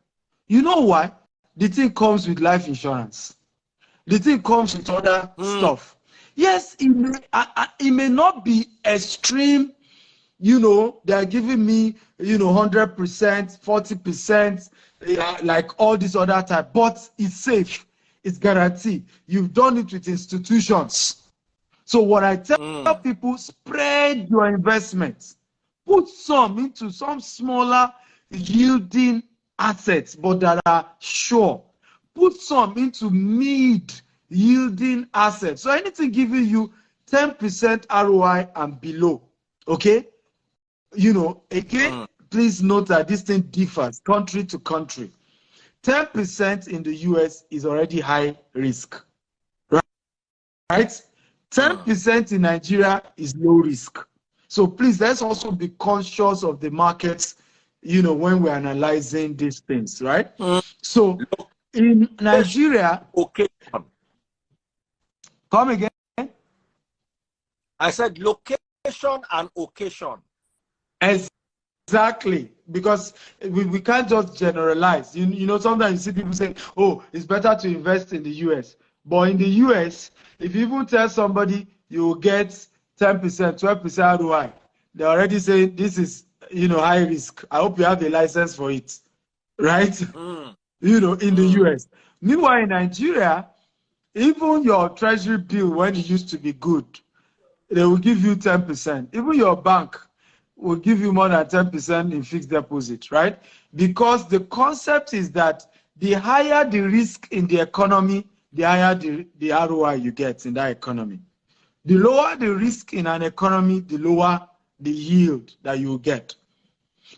You know why? The thing comes with life insurance. The thing comes with other stuff. Yes, it may not be extreme, they are giving me, 100%, 40%, like all this other type, but it's safe, it's guaranteed. You've done it with institutions. So what I tell people, spread your investments. Put some into some smaller yielding assets, but that are sure. Put some into mid-yielding assets. So anything giving you 10% ROI and below, okay? Again, please note that this thing differs country to country. 10% in the US is already high risk, right? 10% in Nigeria is low risk. So please, let's also be conscious of the markets, when we're analyzing these things, right? So in Nigeria, come again? I said location and occasion. Exactly, because we can't just generalize. Sometimes you see people saying, oh, it's better to invest in the US. But in the US, if you even tell somebody you will get 10%, 12% ROI, they already say this is, high risk. I hope you have a license for it, right? In the US. Meanwhile, in Nigeria, Even your treasury bill, when it used to be good, they will give you 10%. Even your bank will give you more than 10% in fixed deposit, right? Because the concept is that the higher the risk in the economy, the higher the ROI you get in that economy. The lower the risk in an economy, the lower the yield that you get.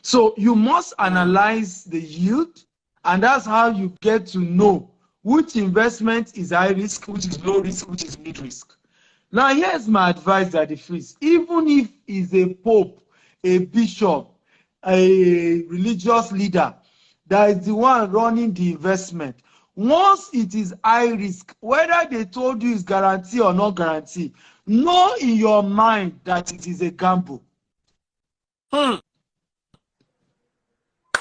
So you must analyze the yield, and that's how you get to know which investment is high risk, which is low risk, which is mid risk. Now, here's my advice, Daddy Freeze. Even if he's a pope, a bishop, a religious leader that is the one running the investment, once it is high risk, whether they told you it's guarantee or not guarantee, know in your mind that it is a gamble.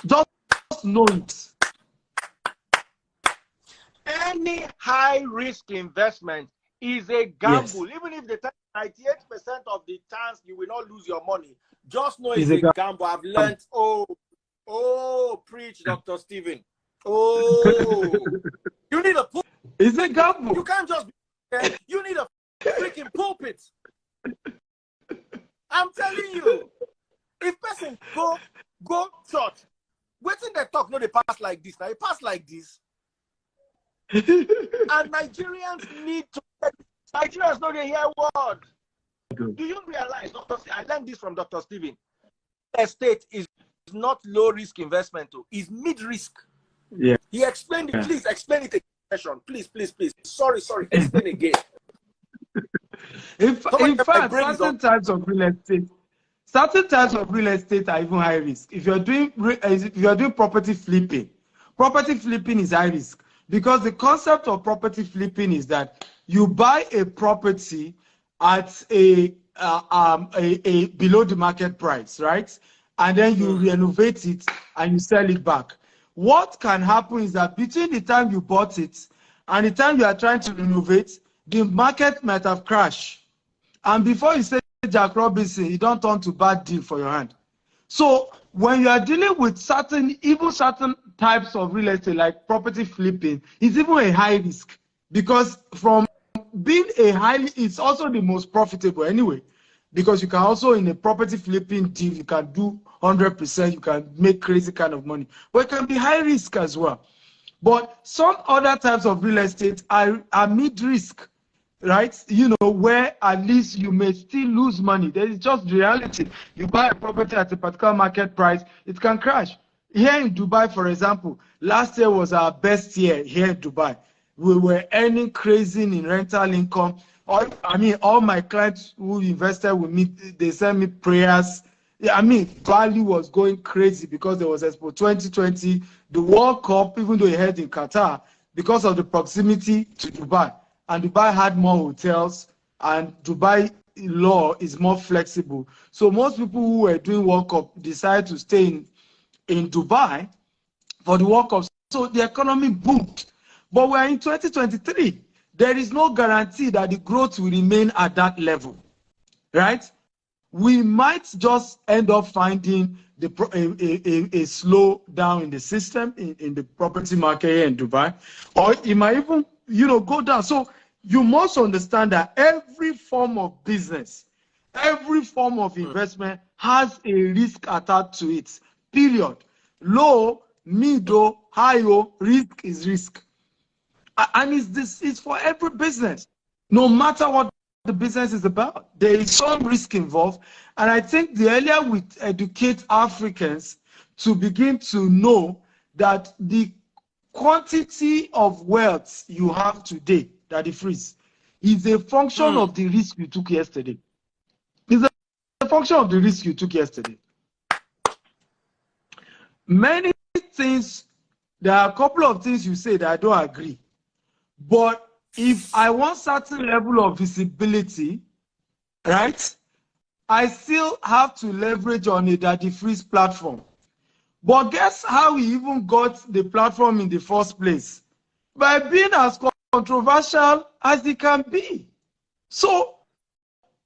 Just know it. Any high risk investment is a gamble. Yes. Even if the 98% of the chance you will not lose your money, just know it's a gamble. I've learned. Oh, preach, Dr. Stephen. Oh, you need a pulpit. It's a gamble. You can't just be there. You need a freaking pulpit. I'm telling you, if person go church, waiting they talk, no, they pass like this. Now they pass like this. And Nigerians need to. Nigerians know they hear word. Do you realize, I learned this from Dr. Stephen. Estate is not low risk investment, it's mid risk. Yeah. He explained it. Please explain it again. Please. Sorry. Explain again. In fact, certain types of real estate are even high risk. If you're doing property flipping is high risk, because the concept of property flipping is that you buy a property at a below the market price, right? And then you renovate it and you sell it back. What can happen is that between the time you bought it and the time you are trying to renovate, the market might have crashed. And before you say Jack Robinson, you don't turn to bad deal for your hand. So when you are dealing with certain types of real estate, like property flipping, it's even a high risk, because from being it's also the most profitable anyway, because you can also, in a property flipping deal, you can do 100%, you can make crazy kind of money, but it can be high risk as well. But some other types of real estate are mid risk, right? You know, where at least you may still lose money. There is just reality. You buy a property at a particular market price, it can crash. Here in Dubai, for example, last year was our best year here in Dubai. We were earning crazy in rental income. All my clients who invested with me, they sent me prayers. Value was going crazy because there was Expo 2020, the World Cup, even though it held in Qatar, because of the proximity to Dubai. And Dubai had more hotels, and Dubai law is more flexible. So most people who were doing World Cup decided to stay in Dubai for the World Cup. So the economy boomed. But we're in 2023. There is no guarantee that the growth will remain at that level, right? We might just end up finding a slow down in the system, in the property market here in Dubai, or it might even, go down. So you must understand that every form of business, every form of investment has a risk attached to it, period. Low, middle, high, risk is risk. And it's for every business, no matter what the business is about. There is some risk involved. And I think the earlier we educate Africans to begin to know that the quantity of wealth you have today, Daddy Freeze, is a function of the risk you took yesterday. It's a function of the risk you took yesterday. Many things, there are a couple of things you say that I don't agree. But if I want certain level of visibility, right, I still have to leverage on a Daddy Freeze platform. But guess how we even got the platform in the first place? By being as controversial as it can be. So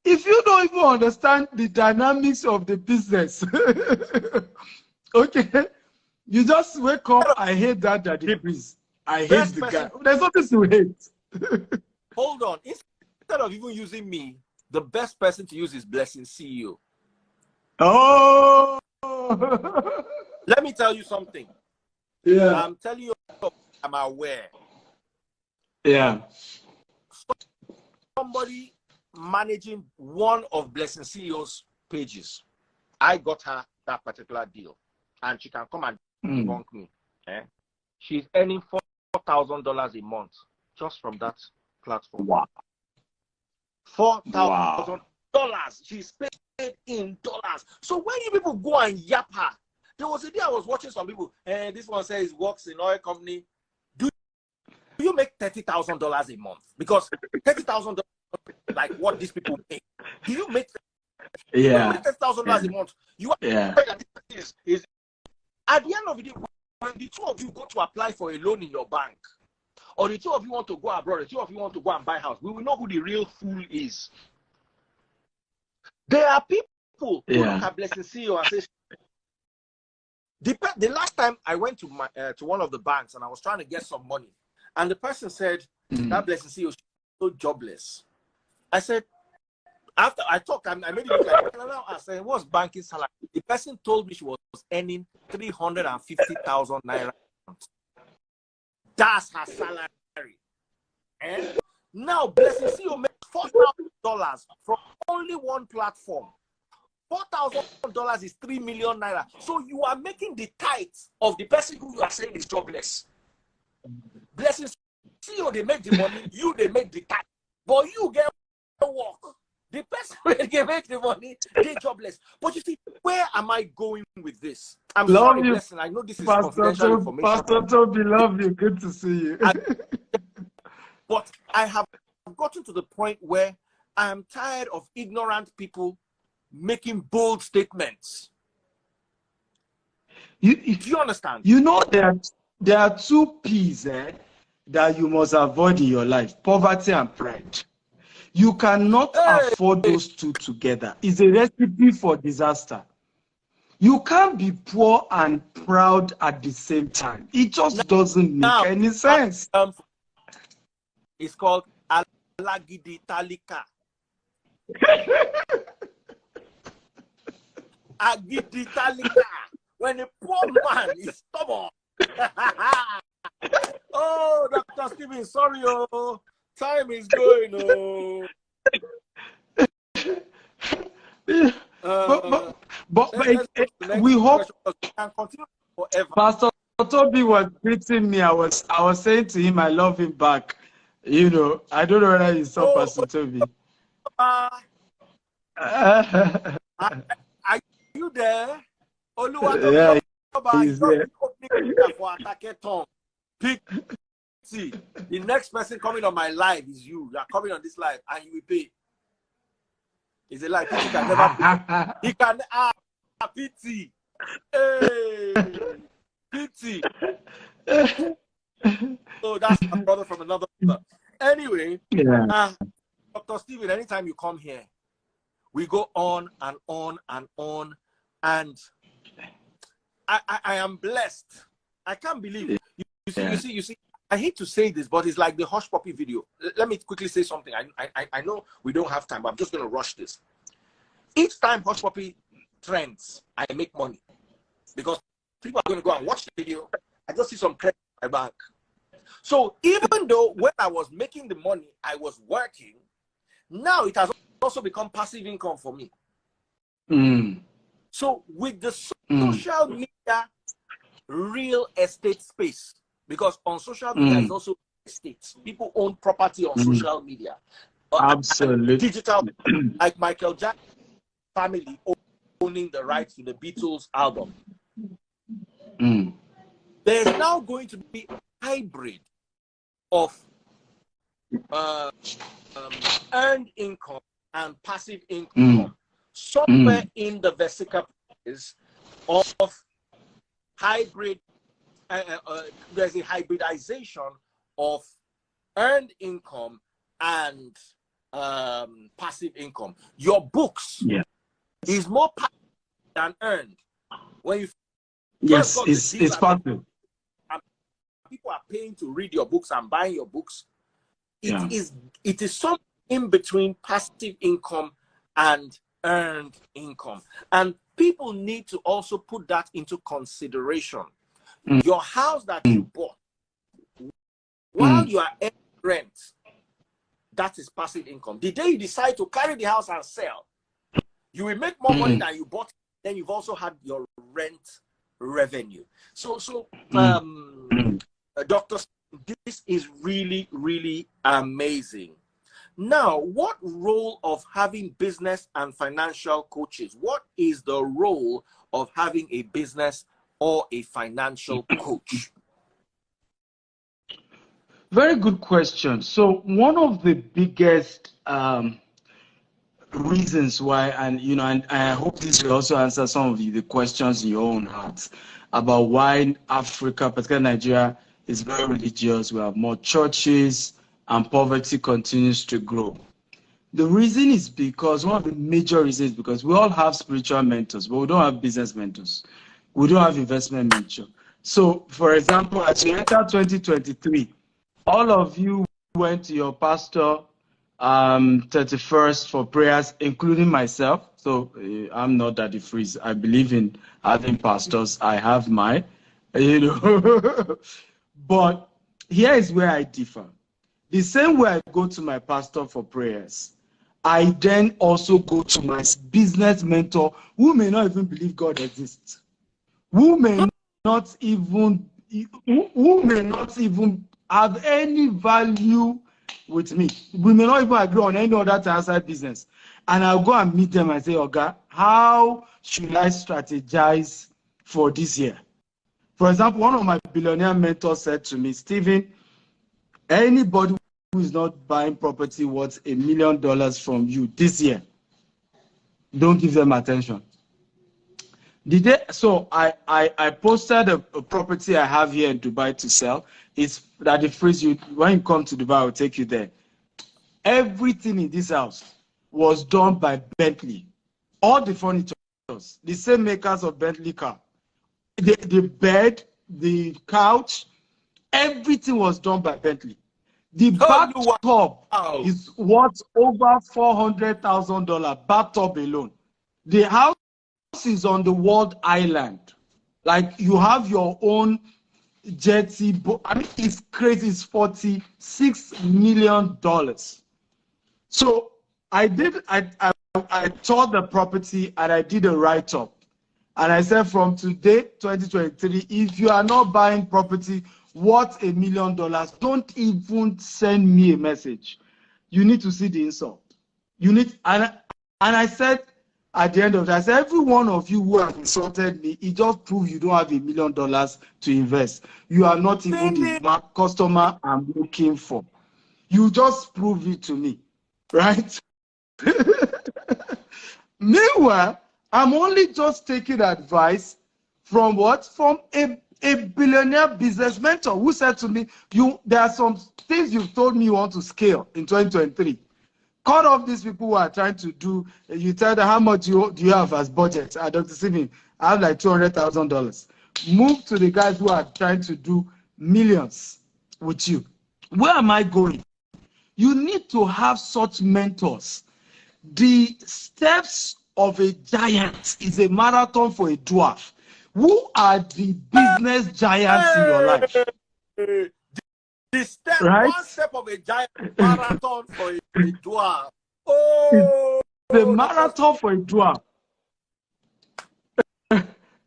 if you don't even understand the dynamics of the business, okay, you just wake up, I hate that Daddy Freeze. I hate the guy. There's nothing to hate. Hold on. Instead of even using me, the best person to use is Blessing CEO. Oh. Let me tell you something. Yeah. I'm telling you, I'm aware. Yeah. Somebody managing one of Blessing CEO's pages, I got her that particular deal, and she can come and debunk me. She's earning $4,000 a month just from that platform. Wow. $4,000. She's paid in dollars. So when you people go and yap her, there was a day I was watching some people, and this one says he works in oil company. Do you make $30,000 a month? Because $30,000, like what these people make. Do you make? Yeah. $30,000 a month. You are is at the end of the day, when the two of you go to apply for a loan in your bank, or the two of you want to go abroad, the two of you want to go and buy a house, we will know who the real fool is. There are people who look at Blessing CEO and say, the last time I went to one of the banks and I was trying to get some money, and the person said, that Blessing CEO is so jobless. I said, after I talked, I made it look like, I said, what's banking salary? The person told me she was earning 350,000 naira. That's her salary. And now Blessing CEO makes $4,000 from only one platform. $4,000 is 3 million naira. So you are making the tithes of the person who you are saying is jobless. Blessing CEO, they make the money, you they make the tithe, but you get work. The person who make the money, they jobless. But you see, where am I going with this? I'm sorry, Blessing. I know this is confidential information. Pastor Toby, love you. Good to see you. But I have gotten to the point where I am tired of ignorant people making bold statements. Do you understand? You know there are two P's that you must avoid in your life: poverty and pride. You cannot afford those two together. It's a recipe for disaster. You can't be poor and proud at the same time. It just doesn't make any sense. It's called Alagidi Talika. Agidi Talika. When a poor man is stubborn. Oh, Dr. Stephen, sorry, oh. Time is going, oh. We hope can continue forever. Pastor Toby was greeting me. I was saying to him, I love him back. You know, I don't know whether you saw Pastor Toby. Are you there? Yeah, he's there. See, the next person coming on my live is you. You are coming on this live and you will pay. It's a lie. He can never pay. He can pity. Hey, pity. So that's my brother from another brother. Anyway, Dr. Stephen, anytime you come here, we go on and on and on. And I am blessed. I can't believe it. You see. I hate to say this, but it's like the Hush Puppy video. Let me quickly say something. I know we don't have time, but I'm just going to rush this. Each time Hush Puppy trends, I make money. Because people are going to go and watch the video. I just see some credit in my bank. So even though when I was making the money, I was working, now it has also become passive income for me. So with the social media real estate space, because on social media is also estate. People own property on social media. Absolutely. Digital, like Michael Jackson family owning the rights to the Beatles album. There's now going to be a hybrid of earned income and passive income. Somewhere in the vesica is of hybrid. There's a hybridization of earned income and passive income. Your books is more passive than earned. When you it's passive. People are paying to read your books and buying your books. it is something in between passive income and earned income. And people need to also put that into consideration. Your house that you bought, while you are earning rent, that is passive income. The day you decide to carry the house and sell, you will make more money than you bought. Then you've also had your rent revenue. So Dr. This is really, really amazing. Now, what role of having business and financial coaches? What is the role of having a business or a financial coach? Very good question. So one of the biggest reasons why, and I hope this will also answer some of the questions in your own hearts about why Africa, particularly Nigeria, is very religious. We have more churches and poverty continues to grow. The reason is because one of the major reasons is because we all have spiritual mentors, but we don't have business mentors. We don't have investment mentors. So, for example, as you enter 2023, all of you went to your pastor 31st for prayers, including myself. So I'm not Daddy Freeze. I believe in having pastors. I have mine, But here is where I differ. The same way I go to my pastor for prayers, I then also go to my business mentor who may not even believe God exists, who may not even have any value with me. We may not even agree on any other outside business. And I'll go and meet them and say, Oga, how should I strategize for this year? For example, one of my billionaire mentors said to me, Stephen, anybody who is not buying property worth $1 million from you this year, don't give them attention. So I posted a property I have here in Dubai to sell. It's that the phrase when you come to Dubai, I'll take you there. Everything in this house was done by Bentley. All the furniture, the same makers of Bentley car. The bed, the couch, everything was done by Bentley. The bathtub is worth over $400,000, bathtub alone. The house is on the World Island. Like you have your own jetty. I mean, it's crazy. It's $46 million. So I toured the property and I did a write-up. And I said, from today, 2023, if you are not buying property worth $1 million, don't even send me a message. You need to see the insult. You need, and I said at the end of that, I said, every one of you who have insulted me, it just proves you don't have $1 million to invest. You are not even the customer I'm looking for. You just prove it to me, right? Meanwhile, I'm only just taking advice from what? From a billionaire business mentor who said to me, there are some things you've told me you want to scale in 2023. Cut off these people who are trying to do, you tell them how much do you have as budget. Dr. Stephen, I have like $200,000. Move to the guys who are trying to do millions with you. Where am I going? You need to have such mentors. The steps of a giant is a marathon for a dwarf. Who are the business giants in your life? The step, right? One step of a giant marathon for a dwarf. Oh, the marathon for a dwarf.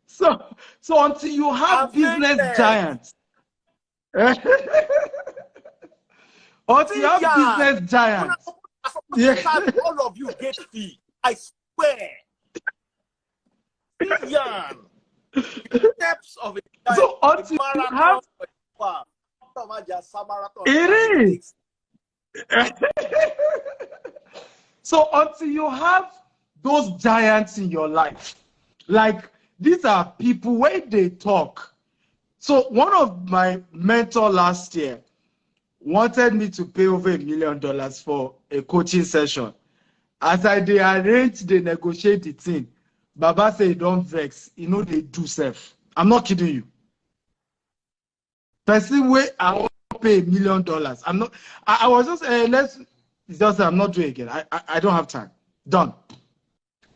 So until you have business giants, until you have business giants, all of you get fee. I swear. Steps of a giant. So until you have, it is. So until you have those giants in your life, like these are people when they talk. So one of my mentors last year wanted me to pay over $1 million for a coaching session. As they arrange, they negotiate the thing. Baba say, don't vex. You know they do self. I'm not kidding you. Person way I want not pay $1 million. I'm not. I was just let's just say I'm not doing it again. I don't have time. Done.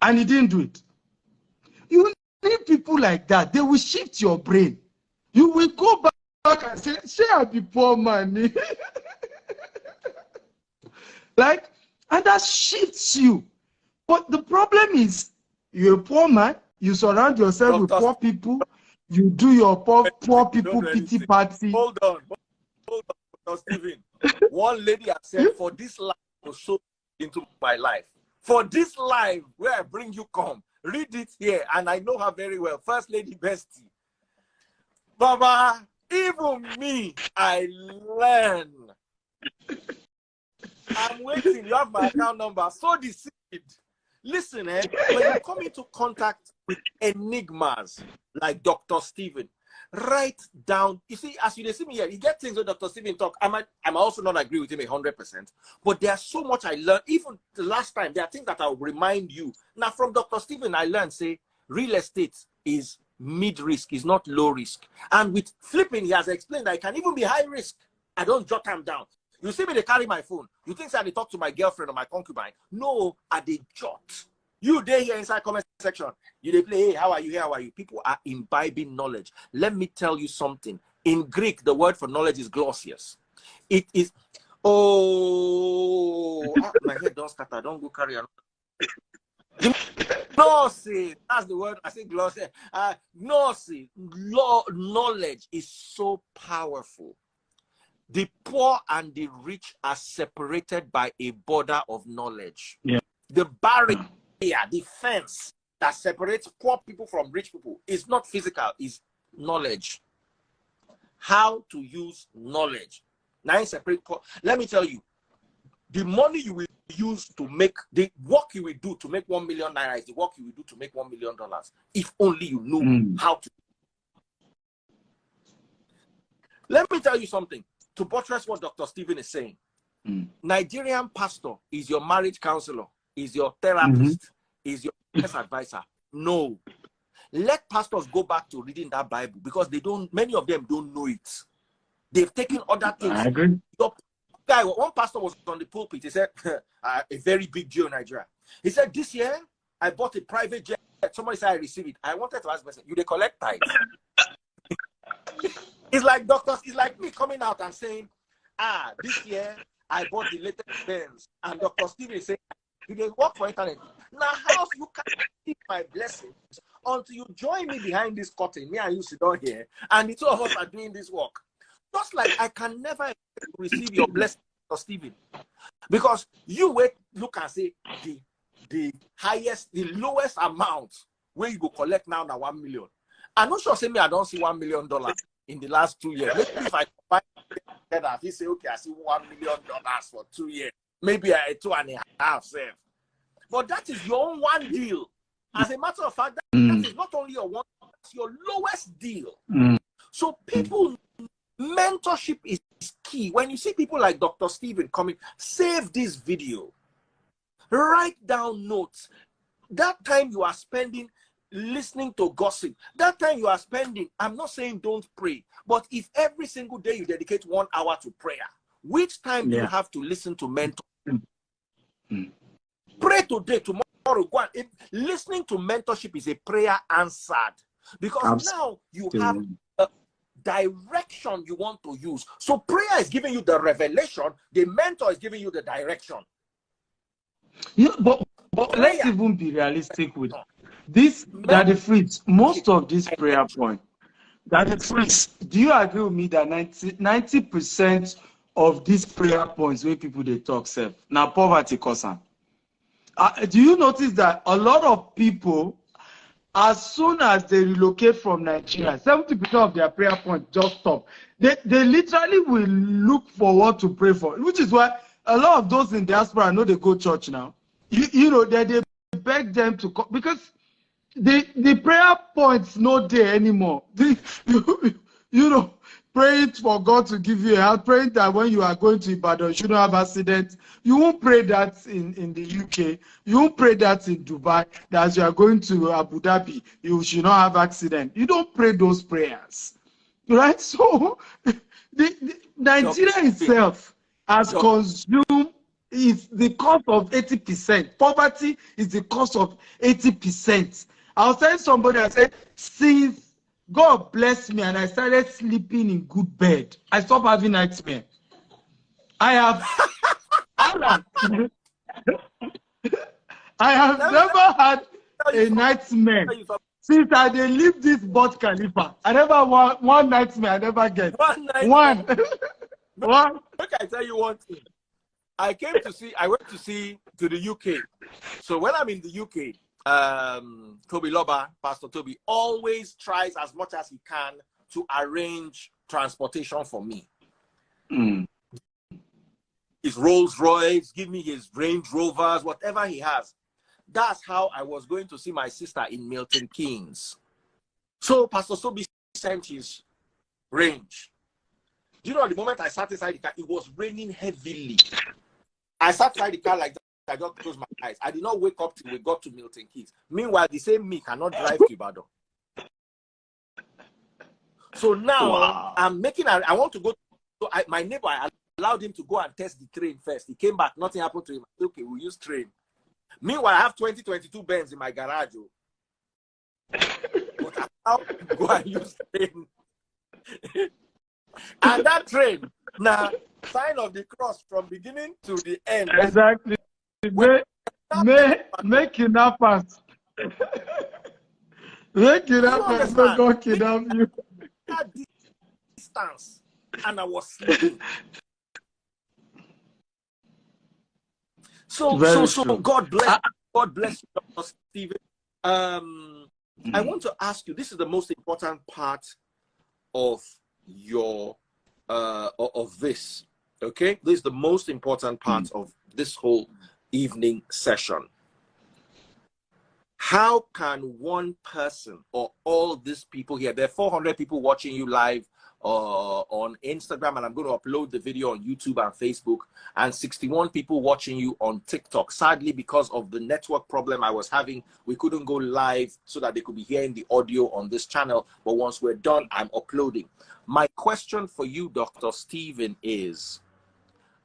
And he didn't do it. You need people like that. They will shift your brain. You will go back and say, "Say I be poor man." Like, and that shifts you. But the problem is, you're a poor man. You surround yourself with poor people. You do your poor people pity party. Hold on, Dr. Stephen. One lady has said, "For this life was so into my life. For this life where I bring you come." Read it here, and I know her very well. First Lady Bestie. Baba, even me, I learn. I'm waiting. You have my account number. So the seed. Listen, when you come into contact with enigmas like Dr. Stephen, write down. You see, as you see me here, you get things with Dr. Stephen talk. I'm also not agree with him 100%, but there's so much I learned. Even the last time, there are things that I'll remind you. Now, from Dr. Stephen, I learned, say, real estate is mid-risk, is not low risk. And with flipping, he has explained that it can even be high risk. I don't jot them down. You see me, they carry my phone. You think I talk to my girlfriend or my concubine? No, I they jot. You there here inside comment section. You they play, "Hey, how are you? How are you?" People are imbibing knowledge. Let me tell you something. In Greek, the word for knowledge is glossus. It is, my head don't scatter. Don't go carry on. Gnosis, that's the word. I say glossus. Gnosis, knowledge is so powerful. The poor and the rich are separated by a border of knowledge. Yeah. The barrier, the fence that separates poor people from rich people is not physical, is knowledge. How to use knowledge. Now, separate poor. Let me tell you, the money you will use to make, the work you will do to make 1 million naira is the work you will do to make $1 million. If only you know how to. Let me tell you something. To buttress what Dr. Stephen is saying, Nigerian pastor is your marriage counselor, is your therapist, is your business advisor. No. Let pastors go back to reading that Bible because many of them don't know it. They've taken other things. I agree. One pastor was on the pulpit. He said, a very big deal in Nigeria. He said, "This year, I bought a private jet. Somebody said I received it. I wanted to ask myself, you they collect tithes?" It's like doctors, it's like me coming out and saying, "This year I bought the latest Benz." And Dr. Stephen is saying, "You can work for internet." Now, how you can keep my blessings until you join me behind this curtain? Me and you sit down here, and the two of us are doing this work. Just like I can never receive your blessing, Dr. Stephen, because you look and say the lowest amount where you go collect now 1 million. I'm not sure. Say me, I don't see $1 million in the last 2 years. Maybe if I combine together, if you say, "Okay, I see $1 million for 2 years," maybe I 2.5 save. But that is your own one deal. As a matter of fact, that is not only your one, it's your lowest deal. So people, mentorship is key. When you see people like Dr. Stephen coming, save this video, write down notes. That time you are spending listening to gossip, that time you are spending, I'm not saying don't pray, but if every single day you dedicate 1 hour to prayer, which time do you have to listen to mentor? Pray today, tomorrow, go on. Listening to mentorship is a prayer answered, because now you have a direction you want to use. So prayer is giving you the revelation, the mentor is giving you the direction. Yeah, but let's even be realistic with this. That the fruits, most of these prayer points, that the fruits. Do you agree with me that 90% of these prayer points where people they talk self now poverty cause them? Do you notice that a lot of people, as soon as they relocate from Nigeria, 70% of their prayer points just stop. They literally will look for what to pray for, which is why a lot of those in diaspora know they go church now. You know, they beg them to come because the prayer points not there anymore. You know, praying for God to give you a help, praying that when you are going to Ibadan, you shouldn't have accident. You won't pray that in the UK. You won't pray that in Dubai, that as you are going to Abu Dhabi, you should not have accident. You don't pray those prayers, right? So Nigeria itself has consumed is the cost of 80%. Poverty is the cost of 80%. I was telling somebody, I said, since God blessed me and I started sleeping in good bed, I stopped having nightmares. I have never had a nightmare since I leave this Burj Khalifa. I never one nightmare. I never get one. One. Okay, I tell you one thing. I went to see to the UK. So when I'm in the UK, Toby Loba, Pastor Toby, always tries as much as he can to arrange transportation for me. His Rolls Royce, give me his Range Rovers, whatever he has. That's how I was going to see my sister in Milton Keynes. So Pastor Toby sent his Range. Do you know, the moment I sat inside the car, it was raining heavily. I sat inside the car like that. I just closed my eyes. I did not wake up till we got to Milton Keynes. Meanwhile, the same me cannot drive to Ibadan. So now I'm making. I want to go. So my neighbor, I allowed him to go and test the train first. He came back. Nothing happened to him. I said, okay, we'll use train. Meanwhile, I have 2022 Benz in my garage. But I now go and use train. And that train, now, sign of the cross from beginning to the end. Exactly. Make kidnappers. Make kidnappers don't go kidnap you. That distance, and I was sleeping. So God bless you, Dr. Stephen. I want to ask you, this is the most important part of your of this. Okay, this is the most important part of this whole evening session. How can one person or all these people here, there are 400 people watching you live on Instagram, and I'm going to upload the video on YouTube and Facebook, and 61 people watching you on TikTok. Sadly, because of the network problem I was having, we couldn't go live so that they could be hearing the audio on this channel. But once we're done, I'm uploading. My question for you, Dr. Stephen, is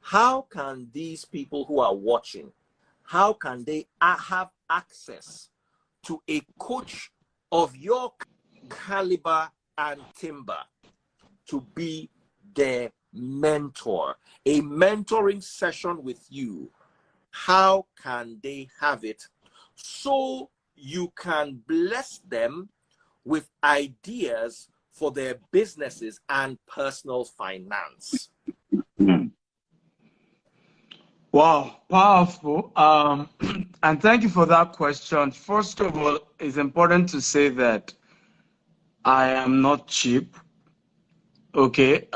how can these people who are watching, how can they have access to a coach of your caliber and timber to be their mentor, a mentoring session with you? How can they have it so you can bless them with ideas for their businesses and personal finance? Wow, powerful. And thank you for that question. First of all, it's important to say that I am not cheap. Okay,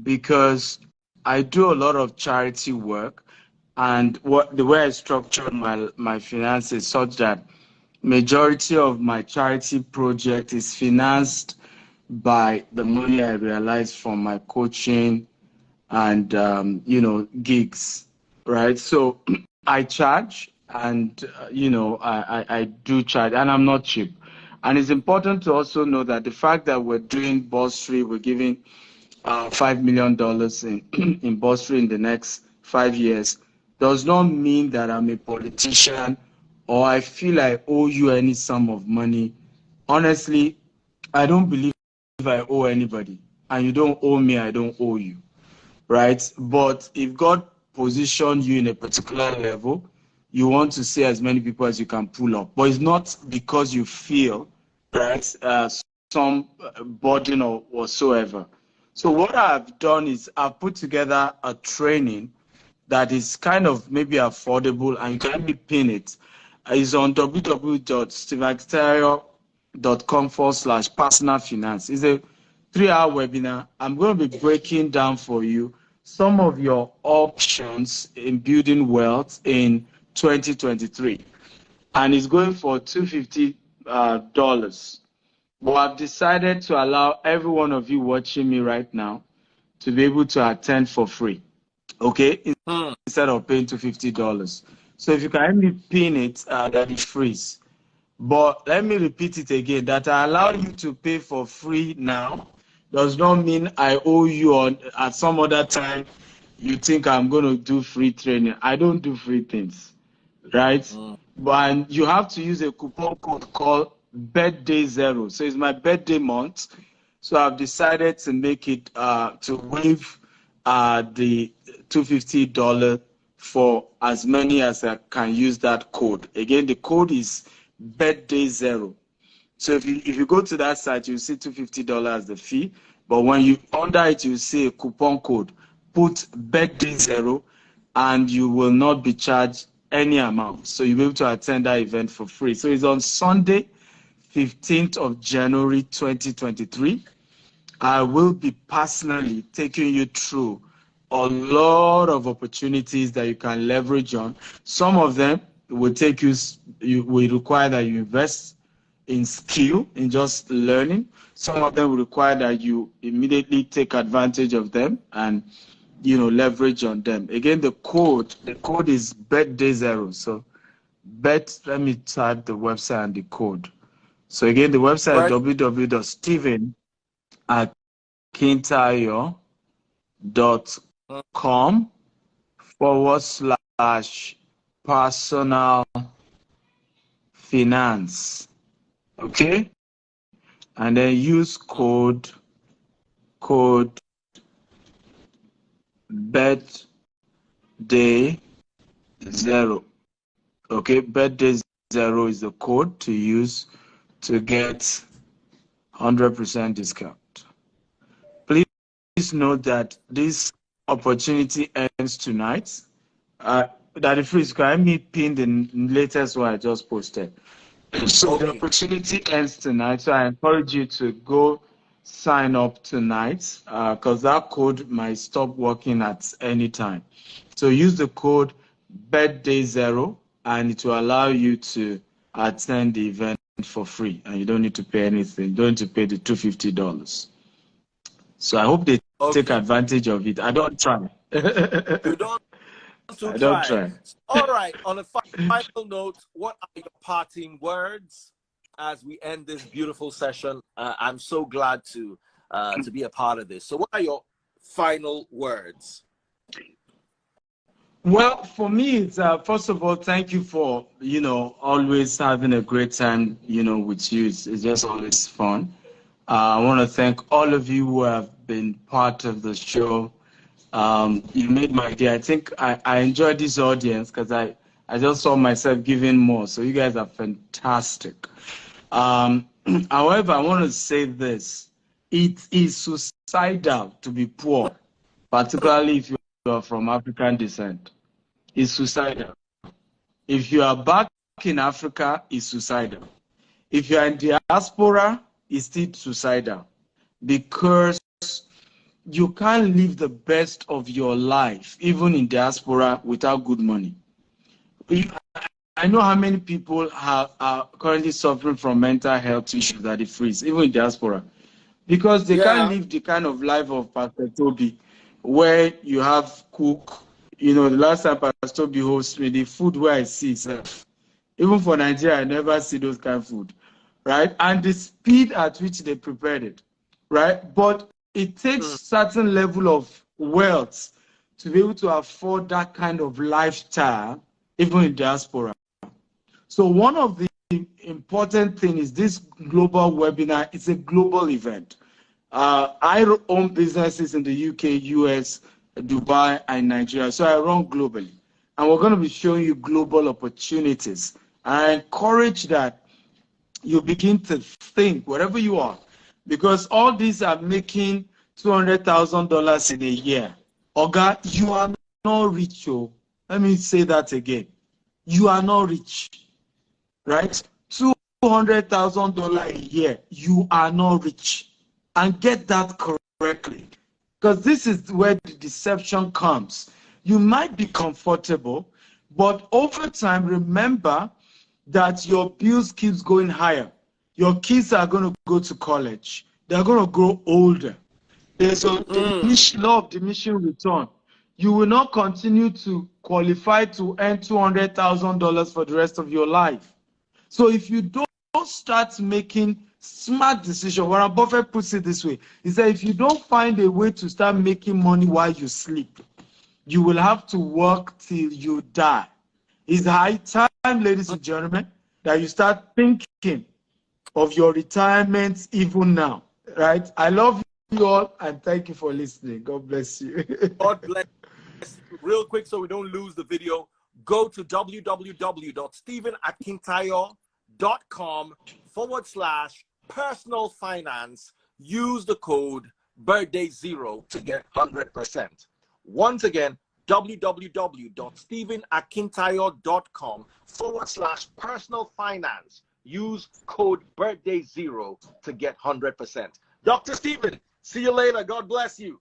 because I do a lot of charity work, and the way I structured my finances such that majority of my charity project is financed by the money I realize from my coaching and gigs, right? So I charge, and I do charge, and I'm not cheap. And it's important to also know that the fact that we're doing bursary, we're giving $5 million in bursary in the next 5 years, does not mean that I'm a politician or I feel I owe you any sum of money. Honestly, I don't believe I owe anybody, and you don't owe me, I don't owe you, right? But if God positioned you in a particular level, you want to see as many people as you can pull up, but it's not because you feel, right, some burden or whatsoever. So what I've done is I've put together a training that is kind of maybe affordable, and you can maybe pin it. It's on www.steveaxterio.com/personal finance. It's a 3-hour webinar. I'm going to be breaking down for you some of your options in building wealth in 2023, and it's going for $250. But I've decided to allow every one of you watching me right now to be able to attend for free, okay, instead of paying $250. So if you can help me pin it, that is free. But let me repeat it again, that I allow you to pay for free now does not mean I owe you on at some other time. You think I'm going to do free training. I don't do free things, right? But you have to use a coupon code called birthday zero. So it's my birthday month. So I've decided to make it to waive the $250 for as many as I can use that code. Again, the code is birthday zero. So if you go to that site, you see $250 as the fee. But when you under it, you see a coupon code. Put birthday zero, and you will not be charged any amount. So you'll be able to attend that event for free. So it's on Sunday, 15th of January, 2023. I will be personally taking you through a lot of opportunities that you can leverage on. Some of them will take you will require that you invest in skill, in just learning. Some of them will require that you immediately take advantage of them and leverage on them. Again, the code is birthday zero. So let me type the website and the code. So again, the website is www.steven@kintayo.com/personal finance. Okay? And then use code birthday zero. Okay, birthday zero is the code to use to get 100% discount. Please note that this opportunity ends tonight. Daddy Freeze, can I pin the latest one I just posted? So the opportunity ends tonight. So I encourage you to go sign up tonight because that code might stop working at any time. So use the code birthday zero, and it will allow you to attend the event for free, and you don't need to pay anything. You don't need to pay the $250. So I hope they take advantage of it. I don't try. You don't. I don't try. All right. On a final note, what are your parting words as we end this beautiful session? I'm so glad to be a part of this. So, what are your final words? Well, for me, it's first of all, thank you for always having a great time with you. It's just always fun. I want to thank all of you who have been part of the show. You made my day. I think I enjoyed this audience because I just saw myself giving more. So you guys are fantastic. However, I want to say this. It is suicidal to be poor, particularly if you are from African descent. It's suicidal. If you are back in Africa, it's suicidal. If you are in diaspora, it's still suicidal. Because you can't live the best of your life, even in diaspora, without good money. I know how many people are currently suffering from mental health issues at the freeze, even in diaspora, because they can't live the kind of life of Pastor Toby, where you have cook. The last time Pastor Toby hosted me, the food where I see itself, even for Nigeria, I never see those kind of food, right? And the speed at which they prepared it, right? But it takes certain level of wealth to be able to afford that kind of lifestyle, even in diaspora. So one of the important things is this global webinar. It's a global event. I own businesses in the UK, US, Dubai, and Nigeria. So I run globally. And we're going to be showing you global opportunities. I encourage that you begin to think, wherever you are, because all these are making $200,000 in a year. Oga, you are not rich. Oh. Let me say that again. You are not rich, right? $200,000 a year. You are not rich. And get that correctly. Because this is where the deception comes. You might be comfortable, but over time, remember that your bills keeps going higher. Your kids are going to go to college. They're going to grow older. There's a law of diminishing return. You will not continue to qualify to earn $200,000 for the rest of your life. So if you don't start making Smart decision. Warren Buffett puts it this way. He said, if you don't find a way to start making money while you sleep, you will have to work till you die. It's high time, ladies and gentlemen, that you start thinking of your retirement even now, right? I love you all and thank you for listening. God bless you. God bless. Real quick, so we don't lose the video, go to www.stephenakintayo.com/personal finance. Use the code birthday0 to get 100%. Once again, www.stephenakintayo.com/personal finance. Use code birthday0 to get 100%. Dr. Stephen, see you later. God bless you.